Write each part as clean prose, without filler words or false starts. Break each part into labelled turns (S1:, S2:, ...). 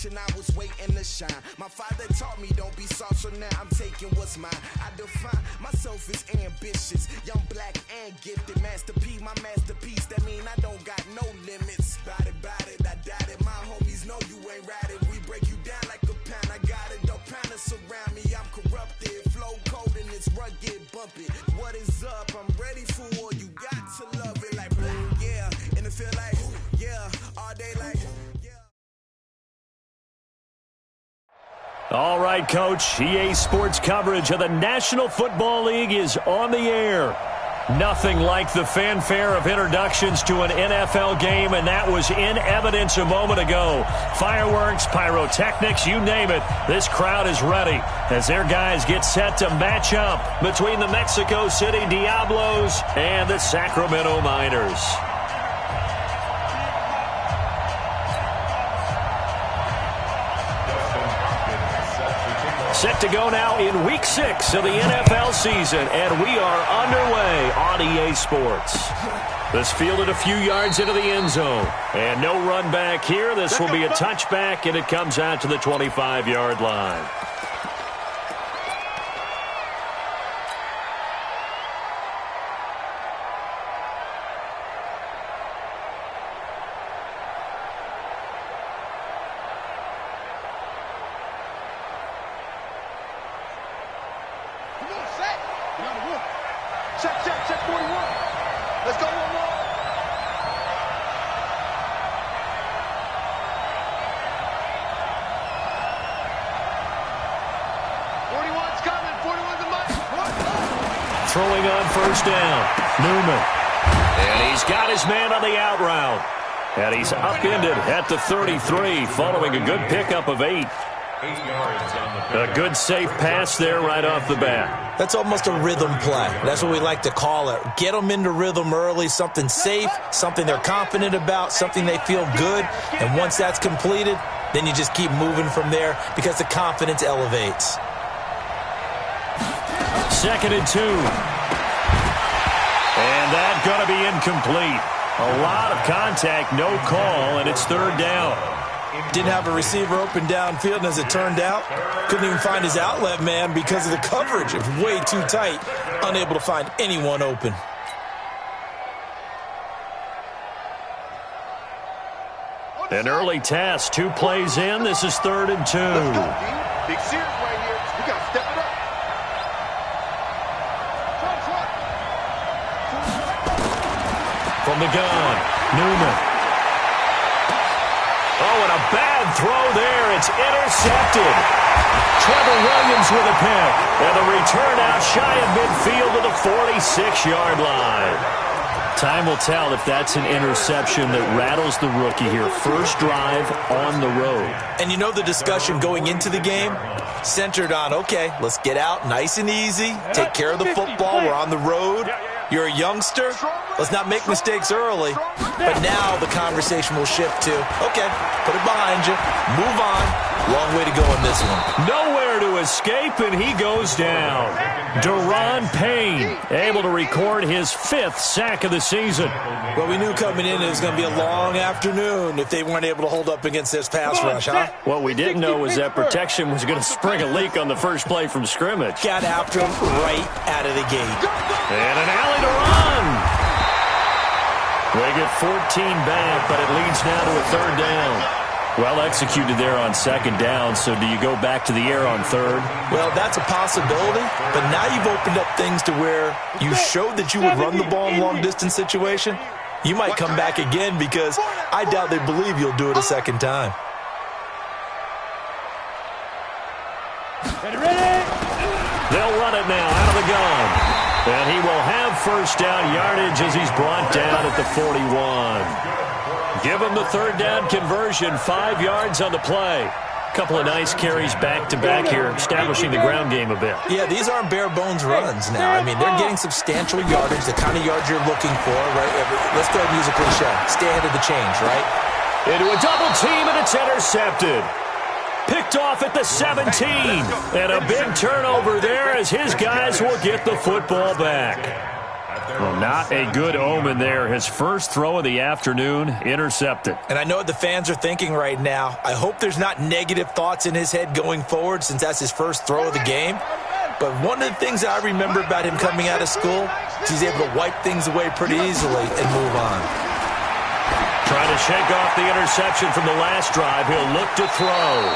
S1: generation, I was waiting to shine. My father taught me don't be soft, so now I'm taking what's mine. I define myself as ambitious, young, black, and gifted. Master P, my masterpiece, that mean I don't got no limits. Bout it, I doubt it. My homies know you ain't ratted. We break you down like a pound. I got it, don't pound us around me. I'm corrupted, flow cold and it's rugged, bumpy. What is up? I'm ready for war. You got to love it like black, yeah. And it feel like, yeah, all day like, yeah.
S2: All right, Coach. EA Sports coverage of the National Football League is on the air. Nothing like the fanfare of introductions to an NFL game, and that was in evidence a moment ago. Fireworks, pyrotechnics, you name it. This crowd is ready as their guys get set to match up between the Mexico City Diablos and the Sacramento Miners. Set to go now in Week 6 of the NFL season, and we are underway on EA Sports. This fielded a few yards into the end zone, and no run back here. This will be a touchback, and it comes out to the 25-yard line.
S3: Check 41. Let's go one more.
S2: Throwing on first down, Newman. And he's got his man on the out route. And he's upended at the 33 following a good pickup of 8. A good safe pass there right off the bat.
S4: That's almost a rhythm play. That's what we like to call it. Get them into rhythm early, something safe, something they're confident about, something they feel good. And once that's completed, then you just keep moving from there because the confidence elevates.
S2: 2nd and 2. And that's going to be incomplete. A lot of contact, no call, and it's 3rd down.
S4: Didn't have a receiver open downfield, and as it turned out, couldn't even find his outlet man because of the coverage. It was way too tight, unable to find anyone open.
S2: An early test, 2 plays in. This is 3rd and 2.
S3: Let's go, D. Big series right here. We got to step it up.
S2: From the gun, Newman. Oh, and a bad throw there. It's intercepted. Trevor Williams with a pick. And the return out shy of midfield to the 46-yard line. Time will tell if that's an interception that rattles the rookie here. First drive on the road.
S4: And you know the discussion going into the game? Centered on, okay, let's get out nice and easy. Take care of the football. We're on the road. You're a youngster. Let's not make mistakes early. But now the conversation will shift to, okay, put it behind you. Move on. Long way to go in this one.
S2: Nowhere to escape, and he goes down. Deron Payne able to record his 5th sack of the season.
S4: Well, we knew coming in it was going to be a long afternoon if they weren't able to hold up against this pass rush, huh?
S2: What we didn't know was that protection was going to spring a leak on the first play from scrimmage.
S4: Got after him right out of the gate.
S2: And an alley to run. They get 14 back, but it leads now to a 3rd down. Well executed there on 2nd down, so do you go back to the air on 3rd?
S4: Well, that's a possibility, but now you've opened up things to where you showed that you would run the ball in long-distance situation. You might come back again because I doubt they believe you'll do it a 2nd time.
S2: They'll run it now out of the gun. And he will have first down yardage as he's brought down at the 41. Give him the 3rd down conversion, 5 yards on the play. Couple of nice carries back-to-back here, establishing the ground game a bit.
S4: Yeah, these aren't bare-bones runs now. I mean, they're getting substantial yardage, the kind of yards you're looking for, right? Let's go ahead and use a cliche. Stay ahead of the change, right?
S2: Into a double team, and it's intercepted. Picked off at the 17. And a big turnover there as his guys will get the football back. Well, not a good omen there. His first throw of the afternoon, intercepted.
S4: And I know what the fans are thinking right now. I hope there's not negative thoughts in his head going forward since that's his first throw of the game. But one of the things I remember about him coming out of school is he's able to wipe things away pretty easily and move on.
S2: Trying to shake off the interception from the last drive. He'll look to throw.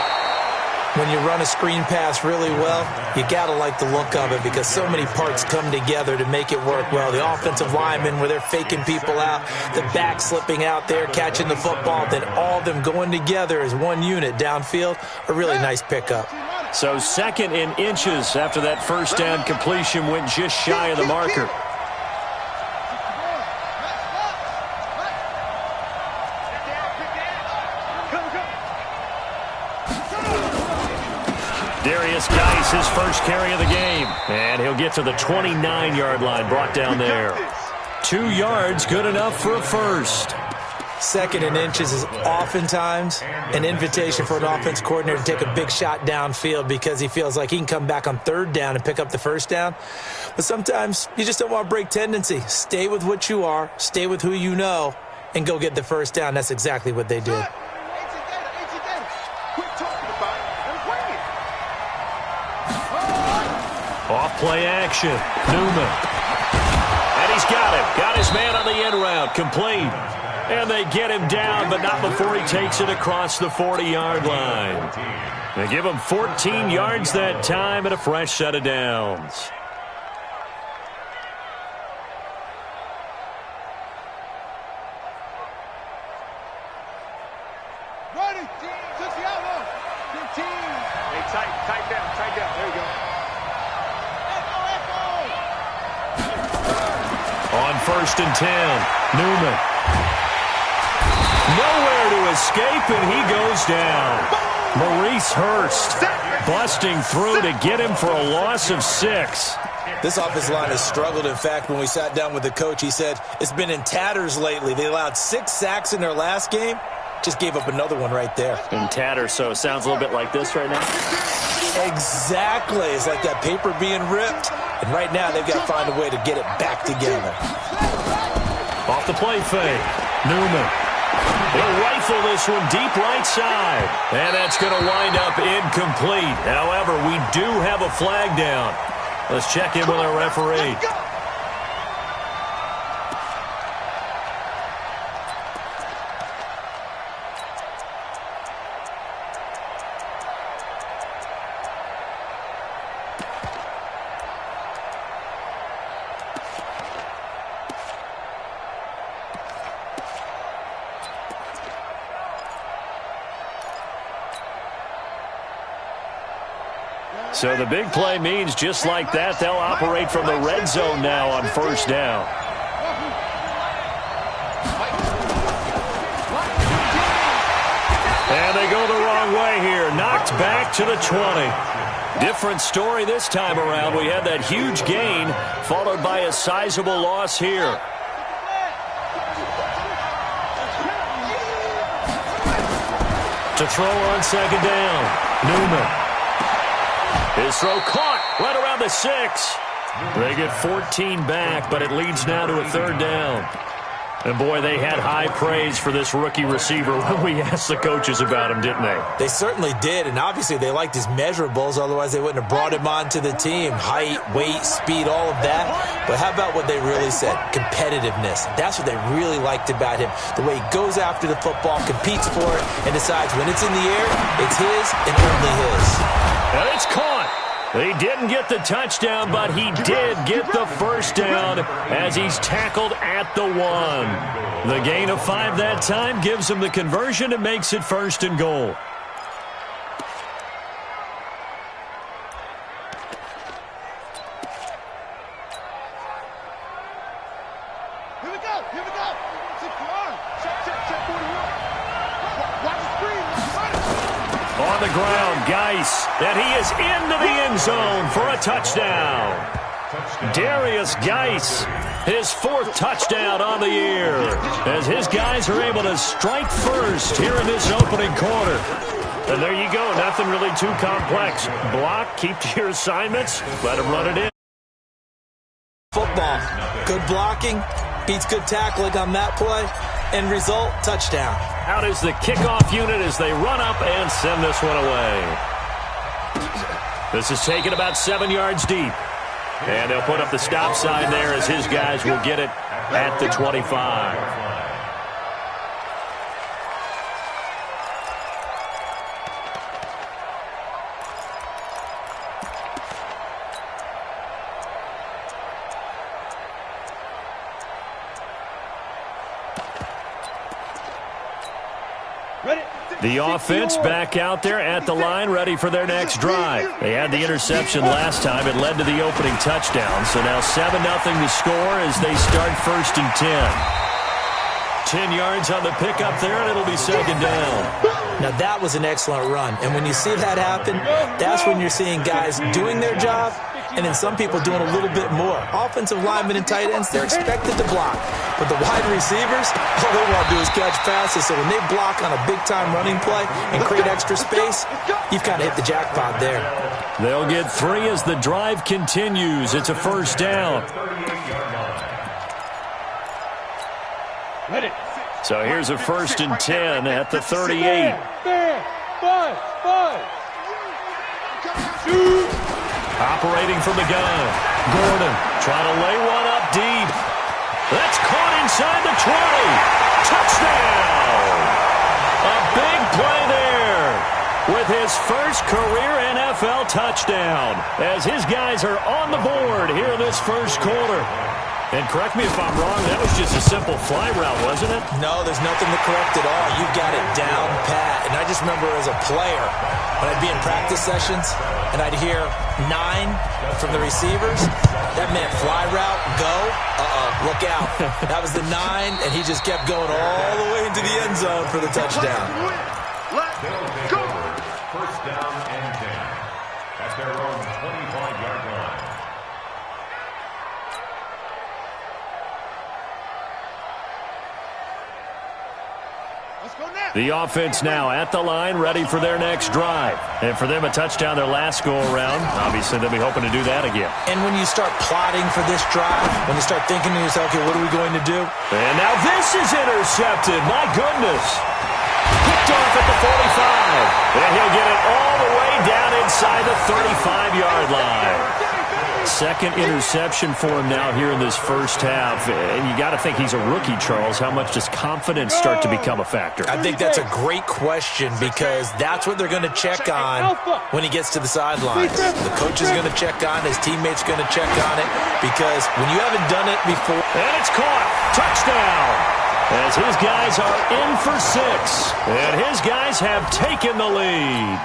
S4: When you run a screen pass really well, you got to like the look of it because so many parts come together to make it work well. The offensive linemen, where they're faking people out, the back slipping out there, catching the football, then all of them going together as one unit downfield, a really nice pickup.
S2: So 2nd and inches after that first down completion went just shy of the marker. Geis, his first carry of the game. And he'll get to the 29-yard line, brought down there. 2 yards, good enough for a first.
S4: 2nd and inches is oftentimes an invitation for an offense coordinator to take a big shot downfield because he feels like he can come back on 3rd down and pick up the first down. But sometimes you just don't want to break tendency. Stay with what you are, stay with who you know, and go get the first down. That's exactly what they did.
S2: Off play action. Newman. And he's got him. Got his man on the end route. Complete. And they get him down, but not before he takes it across the 40-yard line. They give him 14 yards that time and a fresh set of downs.
S3: Ready, team. Just the outlaw. Good team. Hey, tight down. There you go.
S2: On 1st and 10, Newman. Nowhere to escape, and he goes down. Maurice Hurst busting through to get him for a loss of 6.
S4: This offensive line has struggled. In fact, when we sat down with the coach, he said it's been in tatters lately. They allowed 6 sacks in their last game. Just gave up another one right there.
S2: In tatters, so it sounds a little bit like this right now?
S4: Exactly. It's like that paper being ripped. And right now, they've got to find a way to get it back together.
S2: Off the play fake. Newman. He'll rifle this one deep right side. And that's going to wind up incomplete. However, we do have a flag down. Let's check in with our referee. So the big play means just like that, they'll operate from the red zone now on 1st down. And they go the wrong way here. Knocked back to the 20. Different story this time around. We had that huge gain followed by a sizable loss here. To throw on 2nd down. Newman. His throw caught right around the 6. They get 14 back, but it leads now to a 3rd down. And, boy, they had high praise for this rookie receiver when we asked the coaches about him, didn't they?
S4: They certainly did, and obviously they liked his measurables. Otherwise, they wouldn't have brought him onto the team. Height, weight, speed, all of that. But how about what they really said? Competitiveness. That's what they really liked about him. The way he goes after the football, competes for it, and decides when it's in the air, it's his and only his.
S2: And it's caught. He didn't get the touchdown, but he did get the first down as he's tackled at the 1. The gain of 5 that time gives him the conversion and makes it 1st and goal.
S3: Here we go. Check 41. Watch the screen.
S2: On the ground, Geis, and he is into the end zone for a touchdown. Darius Geis, his 4th touchdown on the year, as his guys are able to strike first here in this opening quarter. And there you go, nothing really too complex. Block, keep to your assignments, let him run it in.
S4: Football. Good blocking beats good tackling on that play. End result, touchdown.
S2: Out is the kickoff unit as they run up and send this one away. This is taken about 7 yards deep. And they'll put up the stop sign there as his guys will get it at the 25. The offense back out there at the line, ready for their next drive. They had the interception last time. It led to the opening touchdown. So now 7-0 to score as they start 1st and 10. 10 yards on the pickup there, and it'll be 2nd down.
S4: Now, that was an excellent run. And when you see that happen, that's when you're seeing guys doing their job and then some people doing a little bit more. Offensive linemen and tight ends, they're expected to block. But the wide receivers, all they want to do is catch passes. So when they block on a big-time running play and create extra space, you've kind of hit the jackpot there.
S2: They'll get 3 as the drive continues. It's a 1st down. So here's a 1st and 10 at the 38. Operating from the gun. Gordon trying to lay one up deep. That's caught inside the 20. Touchdown! A big play there with his first career NFL touchdown as his guys are on the board here in this first quarter. And correct me if I'm wrong, that was just a simple fly route, wasn't it?
S4: No, there's nothing to correct at all. You've got it down pat. And I just remember as a player, when I'd be in practice sessions and I'd hear 9 from the receivers, that meant fly route, go, look out. That was the 9, and he just kept going all the way into the end zone for the touchdown.
S3: Let's go!
S5: 1st down and 10 at their own 25-yard line.
S2: The offense now at the line, ready for their next drive. And for them, a touchdown their last go-around. Obviously, they'll be hoping to do that again.
S4: And when you start plotting for this drive, when you start thinking to yourself, okay, what are we going to do?
S2: And now this is intercepted. My goodness. Picked off at the 45. And he'll get it all the way down inside the 35-yard line. 2nd interception for him now here in this first half. And you got to think he's a rookie, Charles. How much does confidence start to become a factor?
S4: I think that's a great question because that's what they're going to check on when he gets to the sidelines. The coach is going to check on, his teammates are going to check on it because when you haven't done it before.
S2: And it's caught. Touchdown. As his guys are in for 6. And his guys have taken the lead.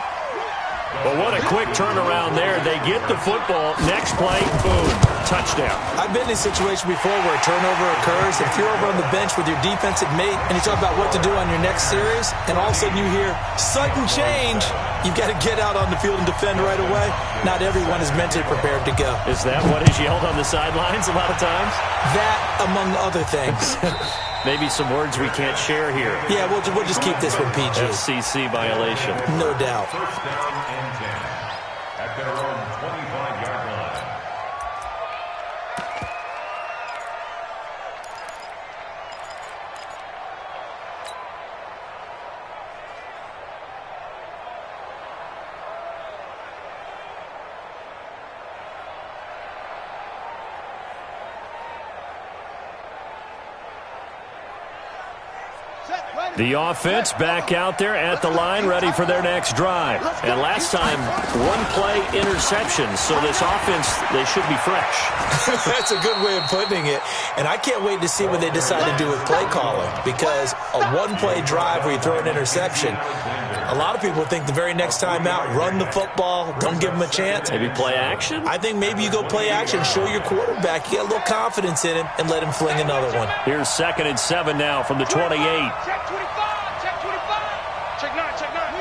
S2: But what a quick turnaround there. They get the football. Next play, boom, touchdown.
S4: I've been in a situation before where a turnover occurs. If you're over on the bench with your defensive mate and you talk about what to do on your next series, and all of a sudden you hear sudden change, you've got to get out on the field and defend right away. Not everyone is mentally prepared to go.
S2: Is that what is yelled on the sidelines a lot of times?
S4: That, among other things.
S2: Maybe some words we can't share here.
S4: Yeah, we'll just keep this one PG.
S2: FCC violation.
S4: No doubt.
S5: 1st down and 10 at their own 25-yard line.
S2: The offense back out there at the line, ready for their next drive. And last time, 1-play interception. So this offense, they should be fresh.
S4: That's a good way of putting it. And I can't wait to see what they decide to do with play calling. Because a 1-play drive where you throw an interception, a lot of people think the very next time out, run the football, don't give them a chance.
S2: Maybe play action?
S4: I think maybe you go play action, show your quarterback, you get a little confidence in him, and let him fling another one.
S2: Here's 2nd and 7 now from the 28.
S3: Check 25. Check 25. Check 9. Check 9.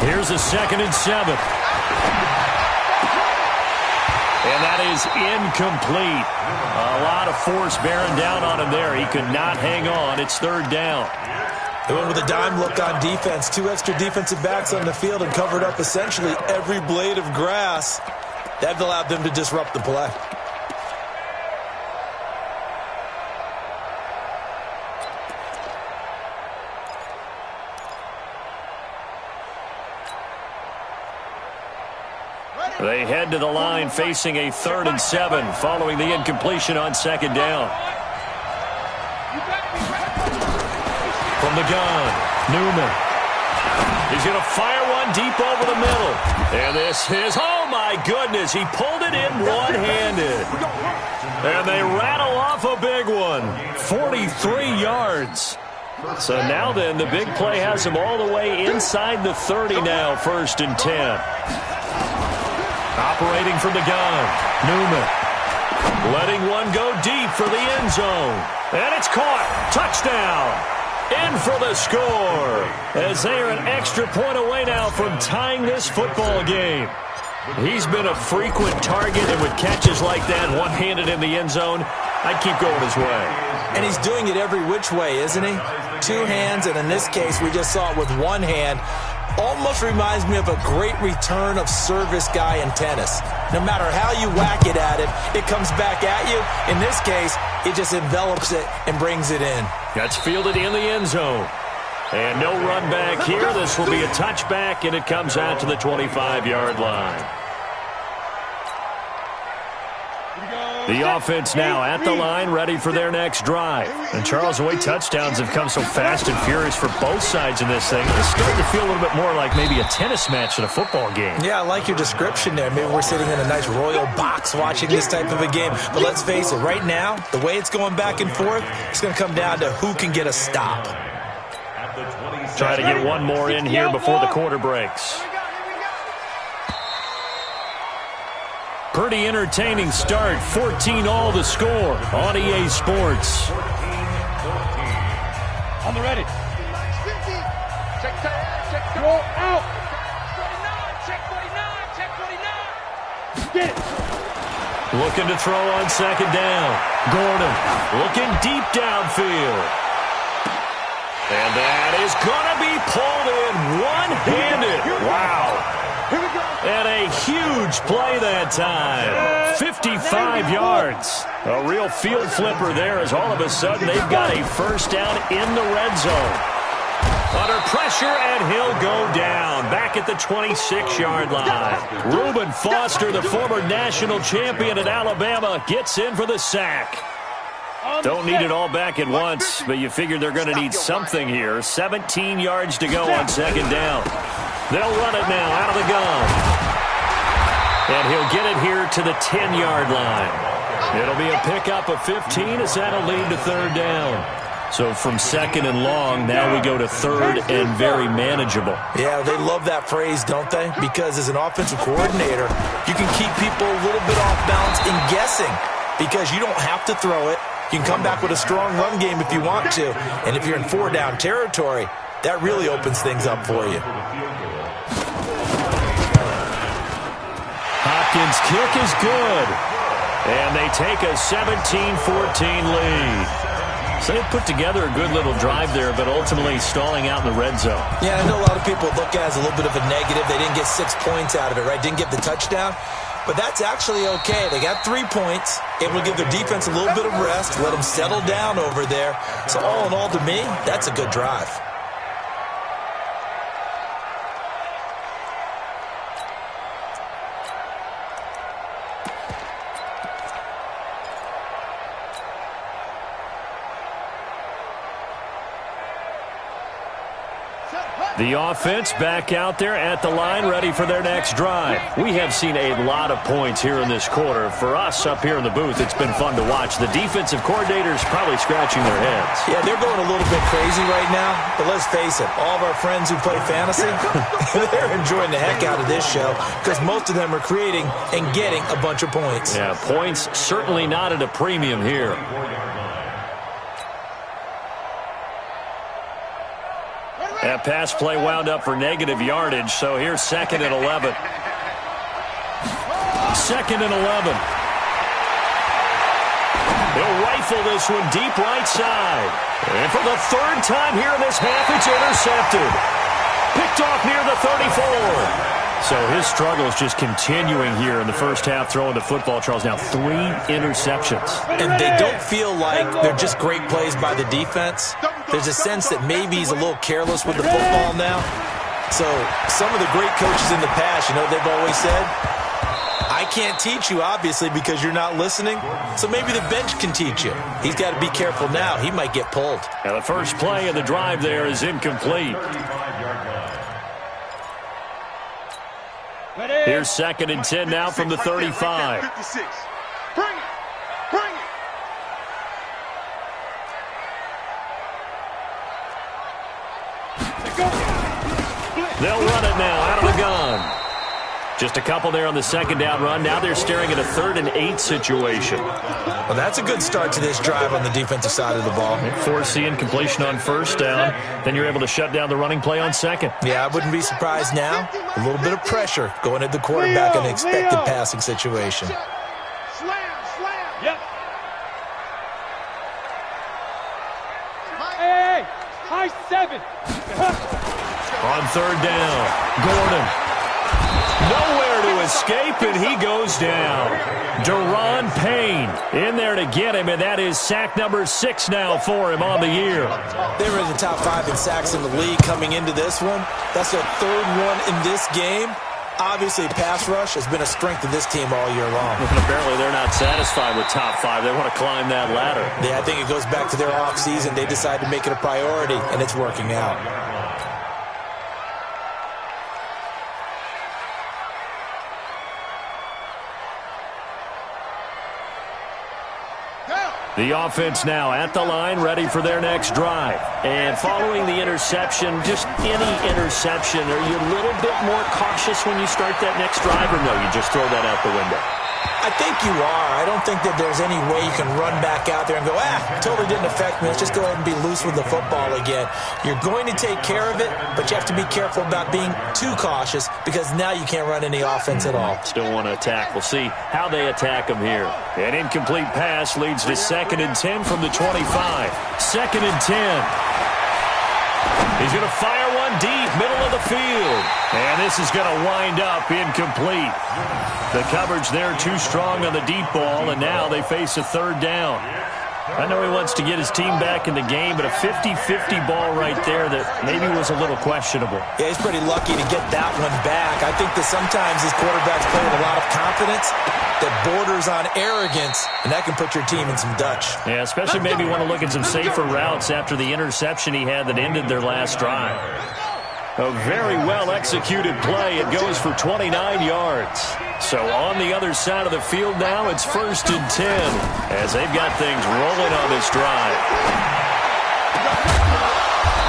S2: Here's a 2nd and 7. And that is incomplete. A lot of force bearing down on him there. He could not hang on. It's 3rd down.
S4: They went with a dime look on defense. 2 extra defensive backs on the field and covered up essentially every blade of grass. That allowed them to disrupt the play.
S2: They head to the line facing a 3rd and 7 following the incompletion on 2nd down. From the gun, Newman. He's going to fire one deep over the middle. And this is, oh my goodness, he pulled it in one-handed. And they rattle off a big one, 43 yards. So now then, the big play has him all the way inside the 30 now, 1st and 10. Operating from the gun, Newman. Letting one go deep for the end zone. And it's caught. Touchdown. In for the score. As they are an extra point away now from tying this football game. He's been a frequent target, and with catches like that, one-handed in the end zone, I'd keep going his way.
S4: And he's doing it every which way, isn't he? 2 hands, and in this case, we just saw it with 1 hand. Almost reminds me of a great return of service guy in tennis. No matter how you whack it at him, it comes back at you. In this case, it just envelops it and brings it in.
S2: That's fielded in the end zone. And no run back here. This will be a touchback, and it comes out to the 25-yard line. The offense now at the line, ready for their next drive. And Charles, the way touchdowns have come so fast and furious for both sides in this thing, it's starting to feel a little bit more like maybe a tennis match than a football game.
S4: Yeah, I like your description there. Maybe we're sitting in a nice royal box watching this type of a game. But let's face it, right now, the way it's going back and forth, it's going to come down to who can get a stop.
S2: Try to get one more in here before the quarter breaks. Pretty entertaining start. 14-all the score on EA Sports.
S3: On the ready. Check go out. 49, check 49, check 49. Get it.
S2: Looking to throw on 2nd down. Gordon looking deep downfield. And that is going to be pulled in one-handed. Wow. And a huge play that time. 55 yards. A real field flipper there as all of a sudden they've got a 1st down in the red zone. Under pressure, and he'll go down. Back at the 26-yard line. Reuben Foster, the former national champion at Alabama, gets in for the sack. Don't need it all back at once, but you figure they're going to need something here. 17 yards to go on 2nd down. They'll run it now out of the gun. And he'll get it here to the 10-yard line. It'll be a pickup of 15 as that'll lead to 3rd down. So from 2nd and long, now we go to 3rd and very manageable.
S4: Yeah, they love that phrase, don't they? Because as an offensive coordinator, you can keep people a little bit off balance in guessing because you don't have to throw it. You can come back with a strong run game if you want to. And if you're in 4-down territory, that really opens things up for you.
S2: Hopkins' kick is good. And they take a 17-14 lead. So they put together a good little drive there, but ultimately stalling out in the red zone.
S4: Yeah, I know a lot of people look at it as a little bit of a negative. They didn't get 6 points out of it, right? Didn't get the touchdown. But that's actually okay. They got 3 points. Able to give their defense a little bit of rest, let them settle down over there. So all in all, to me, that's a good drive.
S2: The offense back out there at the line, ready for their next drive. We have seen a lot of points here in this quarter. For us up here in the booth, it's been fun to watch. The defensive coordinators probably scratching their heads.
S4: Yeah, they're going a little bit crazy right now. But let's face it, all of our friends who play fantasy, they're enjoying the heck out of this show because most of them are creating and getting a bunch of points.
S2: Yeah, points certainly not at a premium here. That pass play wound up for negative yardage, so here's 2nd and 11. 2nd and 11. They'll rifle this one deep right side. And for the 3rd time here in this half, it's intercepted. Picked off near the 34. So his struggle is just continuing here in the first half throwing the football, Charles. Now 3 interceptions.
S4: And they don't feel like they're just great plays by the defense. There's a sense that maybe he's a little careless with the football now. So some of the great coaches in the past, you know, they've always said, I can't teach you, obviously, because you're not listening. So maybe the bench can teach you. He's got to be careful now. He might get pulled.
S2: Now the first play of the drive there is incomplete. Here's 2nd and 10 now from the 35.
S3: 56. Bring it. Bring it.
S2: They'll run it now out of the gun. Just a couple there on the 2nd down run. Now they're staring at a 3rd and 8 situation.
S4: Well, that's a good start to this drive on the defensive side of the ball.
S2: Force the incompletion on 1st down. Then you're able to shut down the running play on 2nd.
S4: Yeah, I wouldn't be surprised now. A little bit of pressure going at the quarterback in an expected passing situation.
S3: Slam. Yep. Hey. High 7.
S2: On 3rd down, Gordon. Nowhere to escape, and he goes down. Deron Payne in there to get him, and that is sack number 6 now for him on the year.
S4: They were in the top 5 in sacks in the league coming into this one. That's their 3rd one in this game. Obviously, pass rush has been a strength of this team all year long.
S2: And apparently they're not satisfied with top 5. They want to climb that ladder.
S4: Yeah, I think it goes back to their offseason. They decided to make it a priority, and it's working out.
S2: The offense now at the line, ready for their next drive. And following the interception, just any interception, are you a little bit more cautious when you start that next drive, or no, you just throw that out the window?
S4: I think you are. I don't think that there's any way you can run back out there and go, totally didn't affect me. Let's just go ahead and be loose with the football again. You're going to take care of it, but you have to be careful about being too cautious because now you can't run any offense at all.
S2: Still want to attack. We'll see how they attack them here. An incomplete pass leads to 2nd and 10 from the 25. 2nd and 10. He's going to fire one deep, middle of the field. And this is going to wind up incomplete. The coverage there too strong on the deep ball, and now they face a 3rd down. I know he wants to get his team back in the game, but a 50-50 ball right there that maybe was a little questionable.
S4: Yeah, he's pretty lucky to get that one back. I think that sometimes these quarterbacks play with a lot of confidence that borders on arrogance, and that can put your team in some Dutch.
S2: Yeah, especially maybe want to look at some safer routes after the interception he had that ended their last drive. A very well-executed play. It goes for 29 yards. So on the other side of the field now, it's 1st and 10 as they've got things rolling on this drive.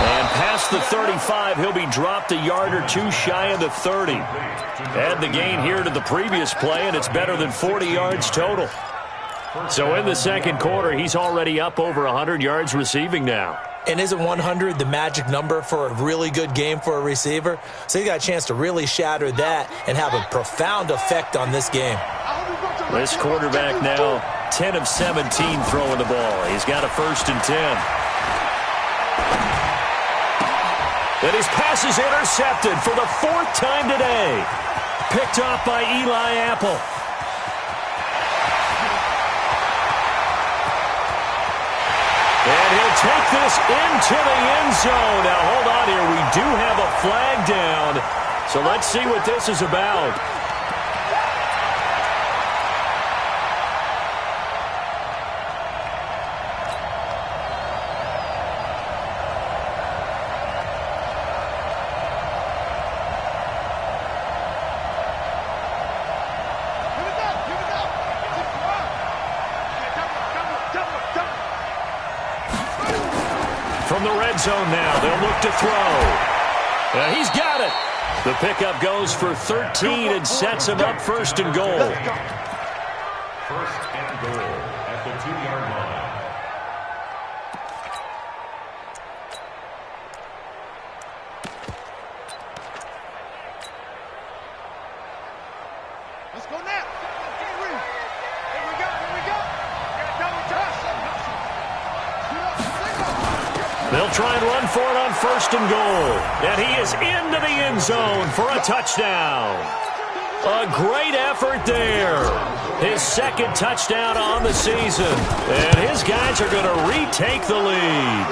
S2: And past the 35, he'll be dropped a yard or two shy of the 30. Add the gain here to the previous play, and it's better than 40 yards total. So in the 2nd quarter, he's already up over 100 yards receiving now.
S4: And isn't 100 the magic number for a really good game for a receiver? So he got a chance to really shatter that and have a profound effect on this game.
S2: This quarterback now 10 of 17 throwing the ball. He's got a 1st and 10. And his pass is intercepted for the 4th time today. Picked off by Eli Apple. And he'll take this into the end zone. Now, hold on here. We do have a flag down. So let's see what this is about. From the red zone now, they'll look to throw. He's got it. The pickup goes for 13 and sets him up 1st and goal.
S5: 1st and goal at the 2-yard line.
S3: Let's go now. Here we go. Double touch.
S2: They'll try and run for it on 1st and goal. And he is into the end zone for a touchdown. A great effort there. His 2nd touchdown on the season. And his guys are going to retake the lead.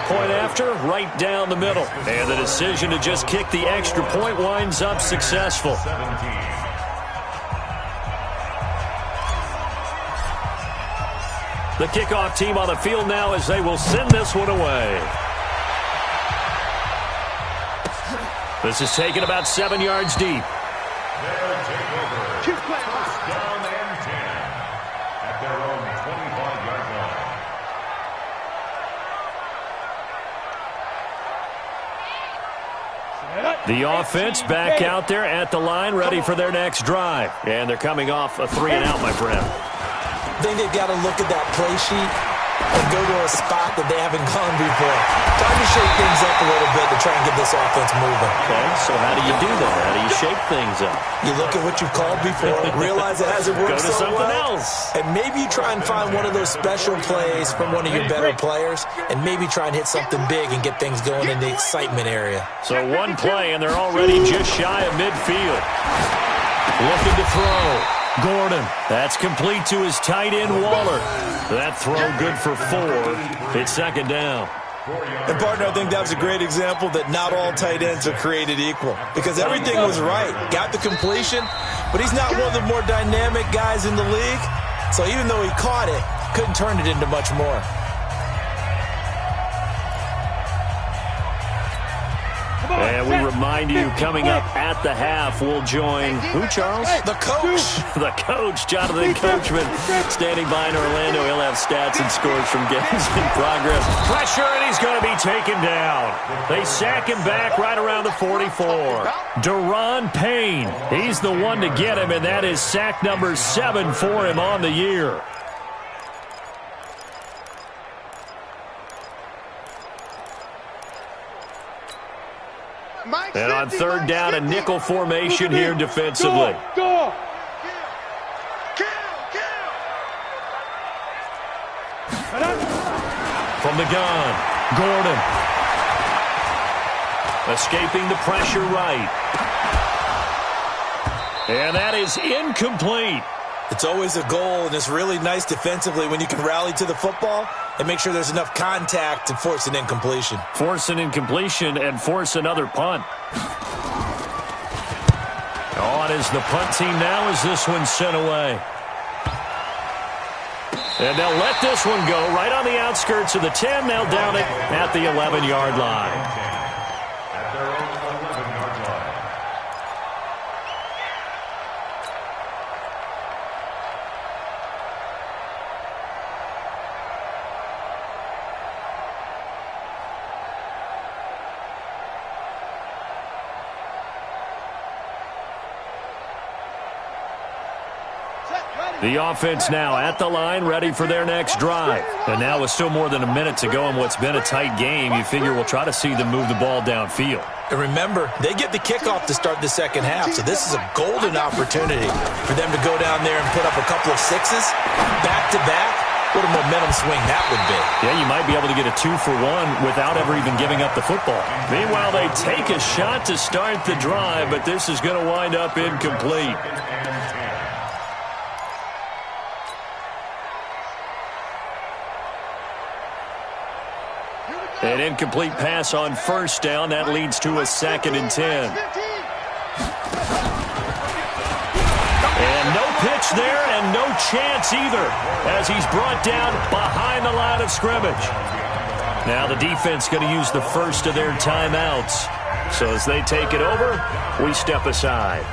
S2: Point after, right down the middle. And the decision to just kick the extra point winds up successful.
S5: 17.
S2: The kickoff team on the field now as they will send this one away. This is taken about 7 yards deep.
S5: They'll take over. First down and 10 at their own 25-yard line.
S2: The offense back out there at the line, ready for their next drive. And they're coming off a 3-and-out, my friend.
S4: I think they've got to look at that play sheet and go to a spot that they haven't gone before. Time to shake things up a little bit to try and get this offense moving.
S2: Okay, so how do you do that? How do you shake things up?
S4: You look at what you've called before, realize it hasn't worked
S2: Go to
S4: so
S2: something
S4: well,
S2: else.
S4: and maybe you try and find one of those special plays from one of your better players, and maybe try and hit something big and get things going in the excitement area.
S2: So one play, and they're already just shy of midfield. Looking to throw. Gordon. That's complete to his tight end, Waller. That throw good for 4. It's second down.
S4: And, partner, I think that was a great example that not all tight ends are created equal, because everything was right. Got the completion, but he's not one of the more dynamic guys in the league. So even though he caught it, couldn't turn it into much more.
S2: And we remind you, coming up at the half, we'll join who, Charles?
S4: The coach.
S2: The coach, Jonathan Coachman, standing by in Orlando. He'll have stats and scores from games in progress. Pressure, and he's going to be taken down. They sack him back right around the 44. Deron Payne, he's the one to get him, and that is sack number 7 for him on the year. And on third down, a nickel formation here defensively. From the gun, Gordon. Escaping the pressure right. And that is incomplete.
S4: It's always a goal, and it's really nice defensively when you can rally to the football and make sure there's enough contact to force an incompletion.
S2: Force an incompletion and force another punt. On is the punt team now as this one's sent away. And they'll let this one go right on the outskirts of the 10. They'll down it at the 11-yard line.
S5: At their own 11-yard line.
S2: The offense now at the line, ready for their next drive. And now with still more than a minute to go in what's been a tight game, you figure we'll try to see them move the ball downfield.
S4: And remember, they get the kickoff to start the second half, so this is a golden opportunity for them to go down there and put up a couple of sixes back-to-back. What a momentum swing that would be.
S2: Yeah, you might be able to get a 2-for-1 without ever even giving up the football. Meanwhile, they take a shot to start the drive, but this is going to wind up incomplete. An incomplete pass on first down. That leads to a 2nd and 10. And no pitch there and no chance either as he's brought down behind the line of scrimmage. Now the defense going to use the first of their timeouts. So as they take it over, we step aside.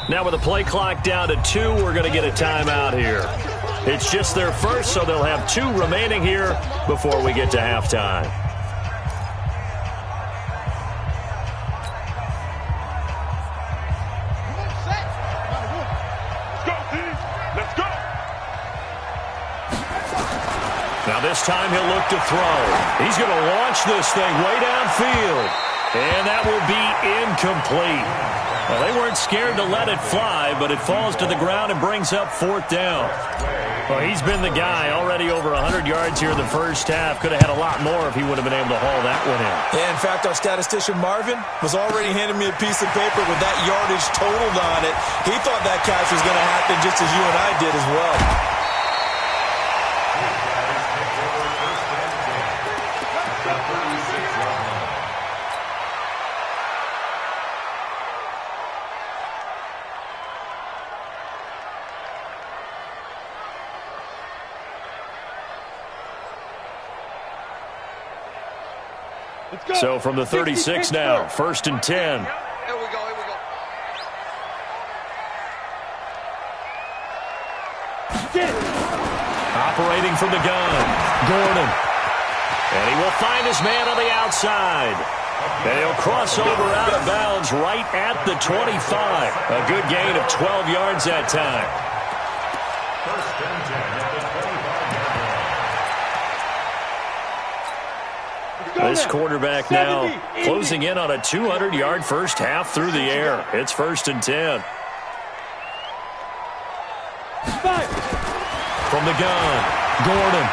S2: Now with the play clock down to 2, we're going to get a timeout here. It's just their first, so they'll have 2 remaining here before we get to halftime.
S3: Let's go.
S2: Now this time he'll look to throw. He's going to launch this thing way downfield. And that will be incomplete. Well, they weren't scared to let it fly, but it falls to the ground and brings up 4th down. Well, he's been the guy already over 100 yards here in the first half. Could have had a lot more if he would have been able to haul that one in.
S4: Yeah, in fact, our statistician Marvin was already handing me a piece of paper with that yardage totaled on it. He thought that catch was going to happen just as you and I did as well.
S2: So from the 36 now, 1st and 10.
S3: Here we go, here we go.
S2: Operating from the gun, Gordon. And he will find his man on the outside. And he'll cross over out of bounds right at the 25. A good gain of 12 yards that time.
S5: 1st and 10 at the 25.
S2: This quarterback now closing in on a 200-yard first half through the air. It's 1st and 10. From the gun, Gordon.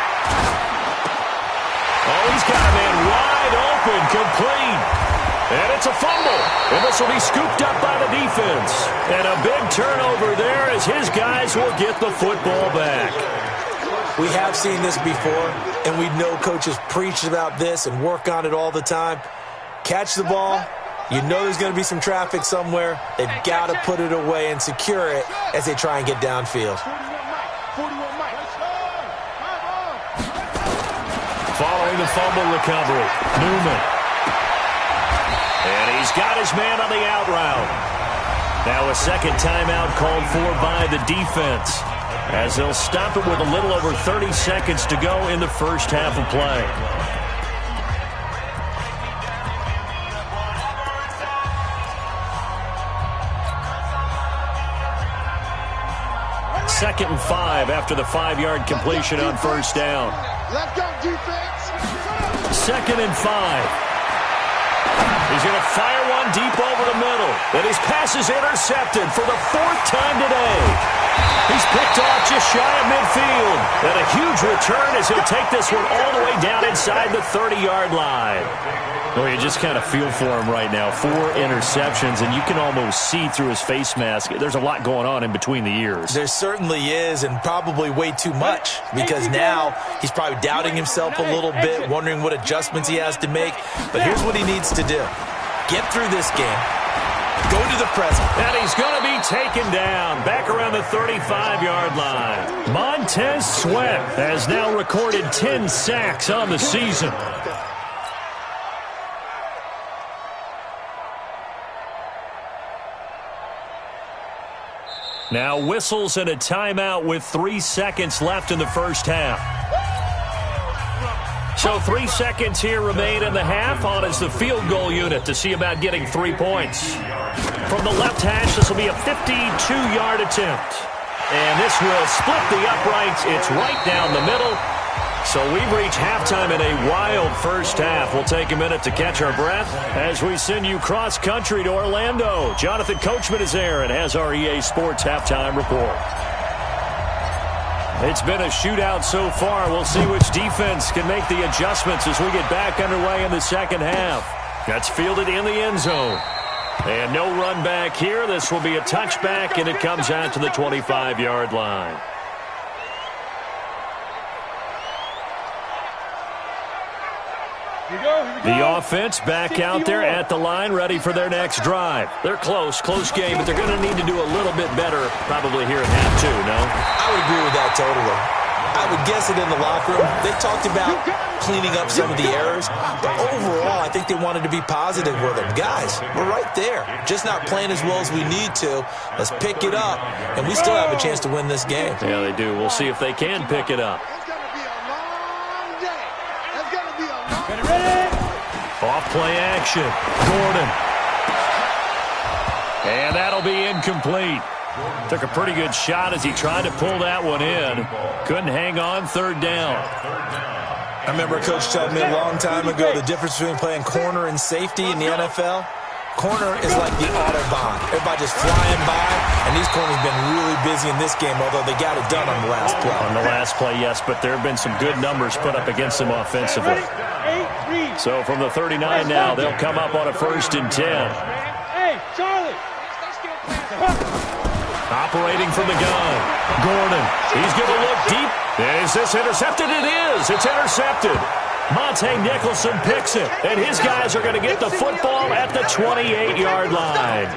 S2: Oh, he's got a man wide open, complete. And it's a fumble. And this will be scooped up by the defense. And a big turnover there as his guys will get the football back.
S4: We have seen this before, and we know coaches preach about this and work on it all the time. Catch the ball. You know there's going to be some traffic somewhere. They've got to put it away and secure it as they try and get downfield.
S2: Following the fumble recovery, Newman. And he's got his man on the out route. Now a second timeout called for by the defense, as they'll stop it with a little over 30 seconds to go in the first half of play. Second and 5 after the 5-yard completion on first down.
S3: Let's go, defense.
S2: 2nd and 5. He's going to fire one deep over the middle. And his pass is intercepted for the 4th time today. He's picked off just shy of midfield. And a huge return as he'll take this one all the way down inside the 30-yard line. Oh, you just kind of feel for him right now. 4 interceptions, and you can almost see through his face mask. There's a lot going on in between the ears.
S4: There certainly is, and probably way too much, because now he's probably doubting himself a little bit, wondering what adjustments he has to make. But here's what he needs to do. Get through this game. Go to the present.
S2: And he's going to be taken down back around the 35-yard line. Montez Sweat has now recorded 10 sacks on the season. Now whistles and a timeout with 3 seconds left in the first half. So 3 seconds here remain in the half. On is the field goal unit to see about getting 3 points. From the left hash, this will be a 52-yard attempt. And this will split the uprights. It's right down the middle. So we've reached halftime in a wild first half. We'll take a minute to catch our breath as we send you cross-country to Orlando. Jonathan Coachman is there and has our EA Sports halftime report. It's been a shootout so far. We'll see which defense can make the adjustments as we get back underway in the second half. That's fielded in the end zone. And no run back here. This will be a touchback, and it comes out to the 25-yard line. The offense back out there at the line, ready for their next drive. They're close game, but they're going to need to do a little bit better probably here in half 2, no?
S4: I would agree with that totally. I would guess it in the locker room. They talked about cleaning up some of the errors, but overall, I think they wanted to be positive with them. Guys, we're right there. Just not playing as well as we need to. Let's pick it up, and we still have a chance to win this game.
S2: Yeah, they do. We'll see if they can pick it up.
S3: It's going to be a long day. It's going to be a long day.
S2: Off play action. Gordon. And that'll be incomplete. Took a pretty good shot as he tried to pull that one in. Couldn't hang on, 3rd down.
S4: I remember a coach telling me a long time ago the difference between playing corner and safety in the NFL. corner is like the Autobahn. Everybody just flying by, and these corners have been really busy in this game, although they got it done on the last play.
S2: On the last play, yes, but there have been some good numbers put up against them offensively. So from the 39 now, they'll come up on a 1st and 10.
S3: Hey, Charlie.
S2: Operating from the gun. Gordon, he's going to look deep. Is this intercepted? It is. It's intercepted. Monte Nicholson picks it, and his guys are going to get the football at the 28-yard line.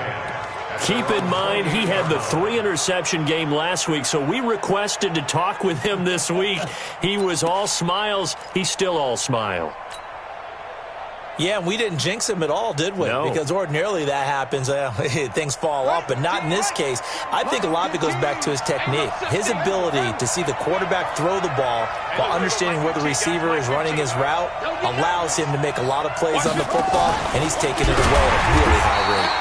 S2: Keep in mind, he had the 3-interception game last week, so we requested to talk with him this week. He was all smiles. He's still all smile.
S4: Yeah, we didn't jinx him at all, did we?
S2: No.
S4: Because ordinarily that happens, things fall off, but not in this case. I think a lot of it goes back to his technique. His ability to see the quarterback throw the ball while understanding where the receiver is running his route allows him to make a lot of plays on the football, and he's taking it away at a really high rate.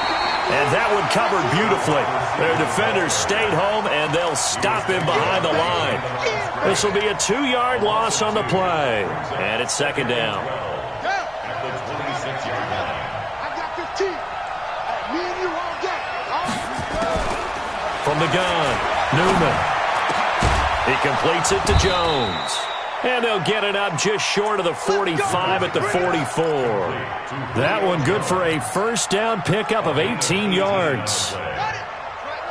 S2: And that one covered beautifully. Their defenders stayed home, and they'll stop him behind the line. This will be a 2-yard loss on the play, and it's 2nd down. From the gun, Newman. He completes it to Jones. And they'll get it up just short of the 45 at the 44. That one good for a 1st down pickup of 18 yards.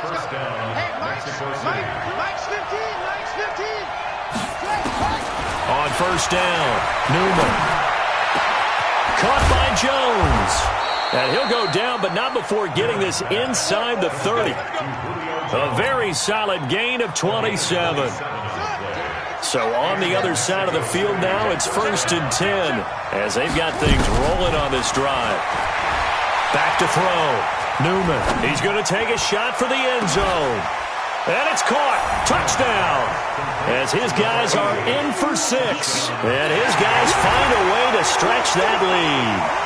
S5: First down, Mexico City.
S3: Mike's 15.
S2: On 1st down, Newman. Caught by Jones. And he'll go down, but not before getting this inside the 30. A very solid gain of 27. So on the other side of the field now, it's 1st and 10 as they've got things rolling on this drive. Back to throw. Newman, he's going to take a shot for the end zone. And it's caught. Touchdown. As his guys are in for 6. And his guys find a way to stretch that lead.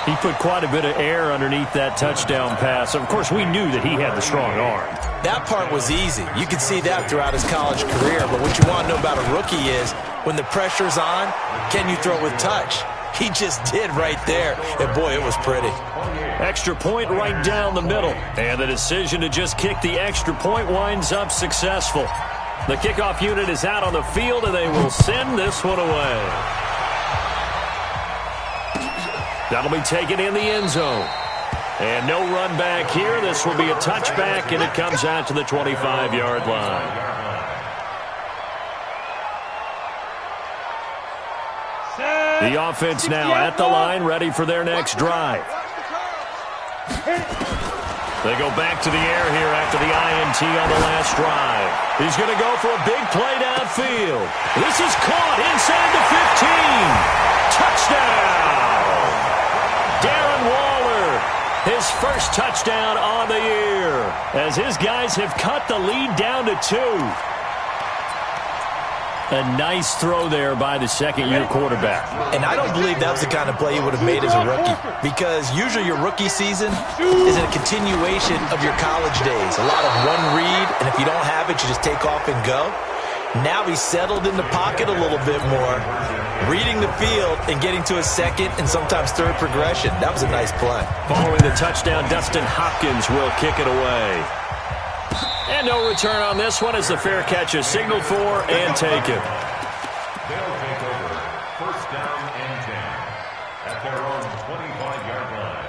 S2: He put quite a bit of air underneath that touchdown pass. Of course, we knew that he had the strong arm.
S4: That part was easy. You could see that throughout his college career. But what you want to know about a rookie is when the pressure's on, can you throw with touch? He just did right there. And, boy, it was pretty.
S2: Extra point right down the middle. And the decision to just kick the extra point winds up successful. The kickoff unit is out on the field, and they will send this one away. That'll be taken in the end zone. And no run back here. This will be a touchback, and it comes out to the 25-yard line. The offense now at the line, ready for their next drive. They go back to the air here after the INT on the last drive. He's going to go for a big play downfield. This is caught inside the 15. Touchdown! Darren Waller, his first touchdown on the year, as his guys have cut the lead down to 2. A nice throw there by the second-year quarterback.
S4: And I don't believe that was the kind of play he would have made as a rookie, because usually your rookie season is a continuation of your college days. A lot of one read, and if you don't have it, you just take off and go. Now he's settled in the pocket a little bit more, reading the field and getting to a second and sometimes third progression. That was a nice play.
S2: Following the touchdown, Dustin Hopkins will kick it away. And no return on this one as the fair catch is signaled for and taken.
S5: They'll take over 1st down and 10 at their own 25-yard line.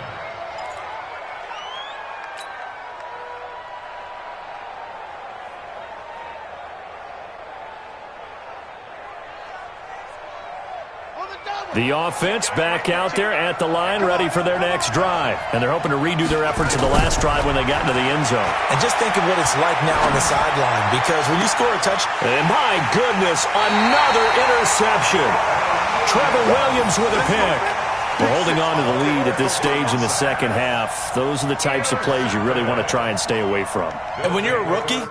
S2: The offense back out there at the line, ready for their next drive. And they're hoping to redo their efforts in the last drive when they got into the end zone.
S4: And just think of what it's like now on the sideline, because when you score a touchdown...
S2: And my goodness, another interception. Trevor Williams with a pick. We're holding on to the lead at this stage in the second half. Those are the types of plays you really want to try and stay away from.
S4: And when you're a rookie...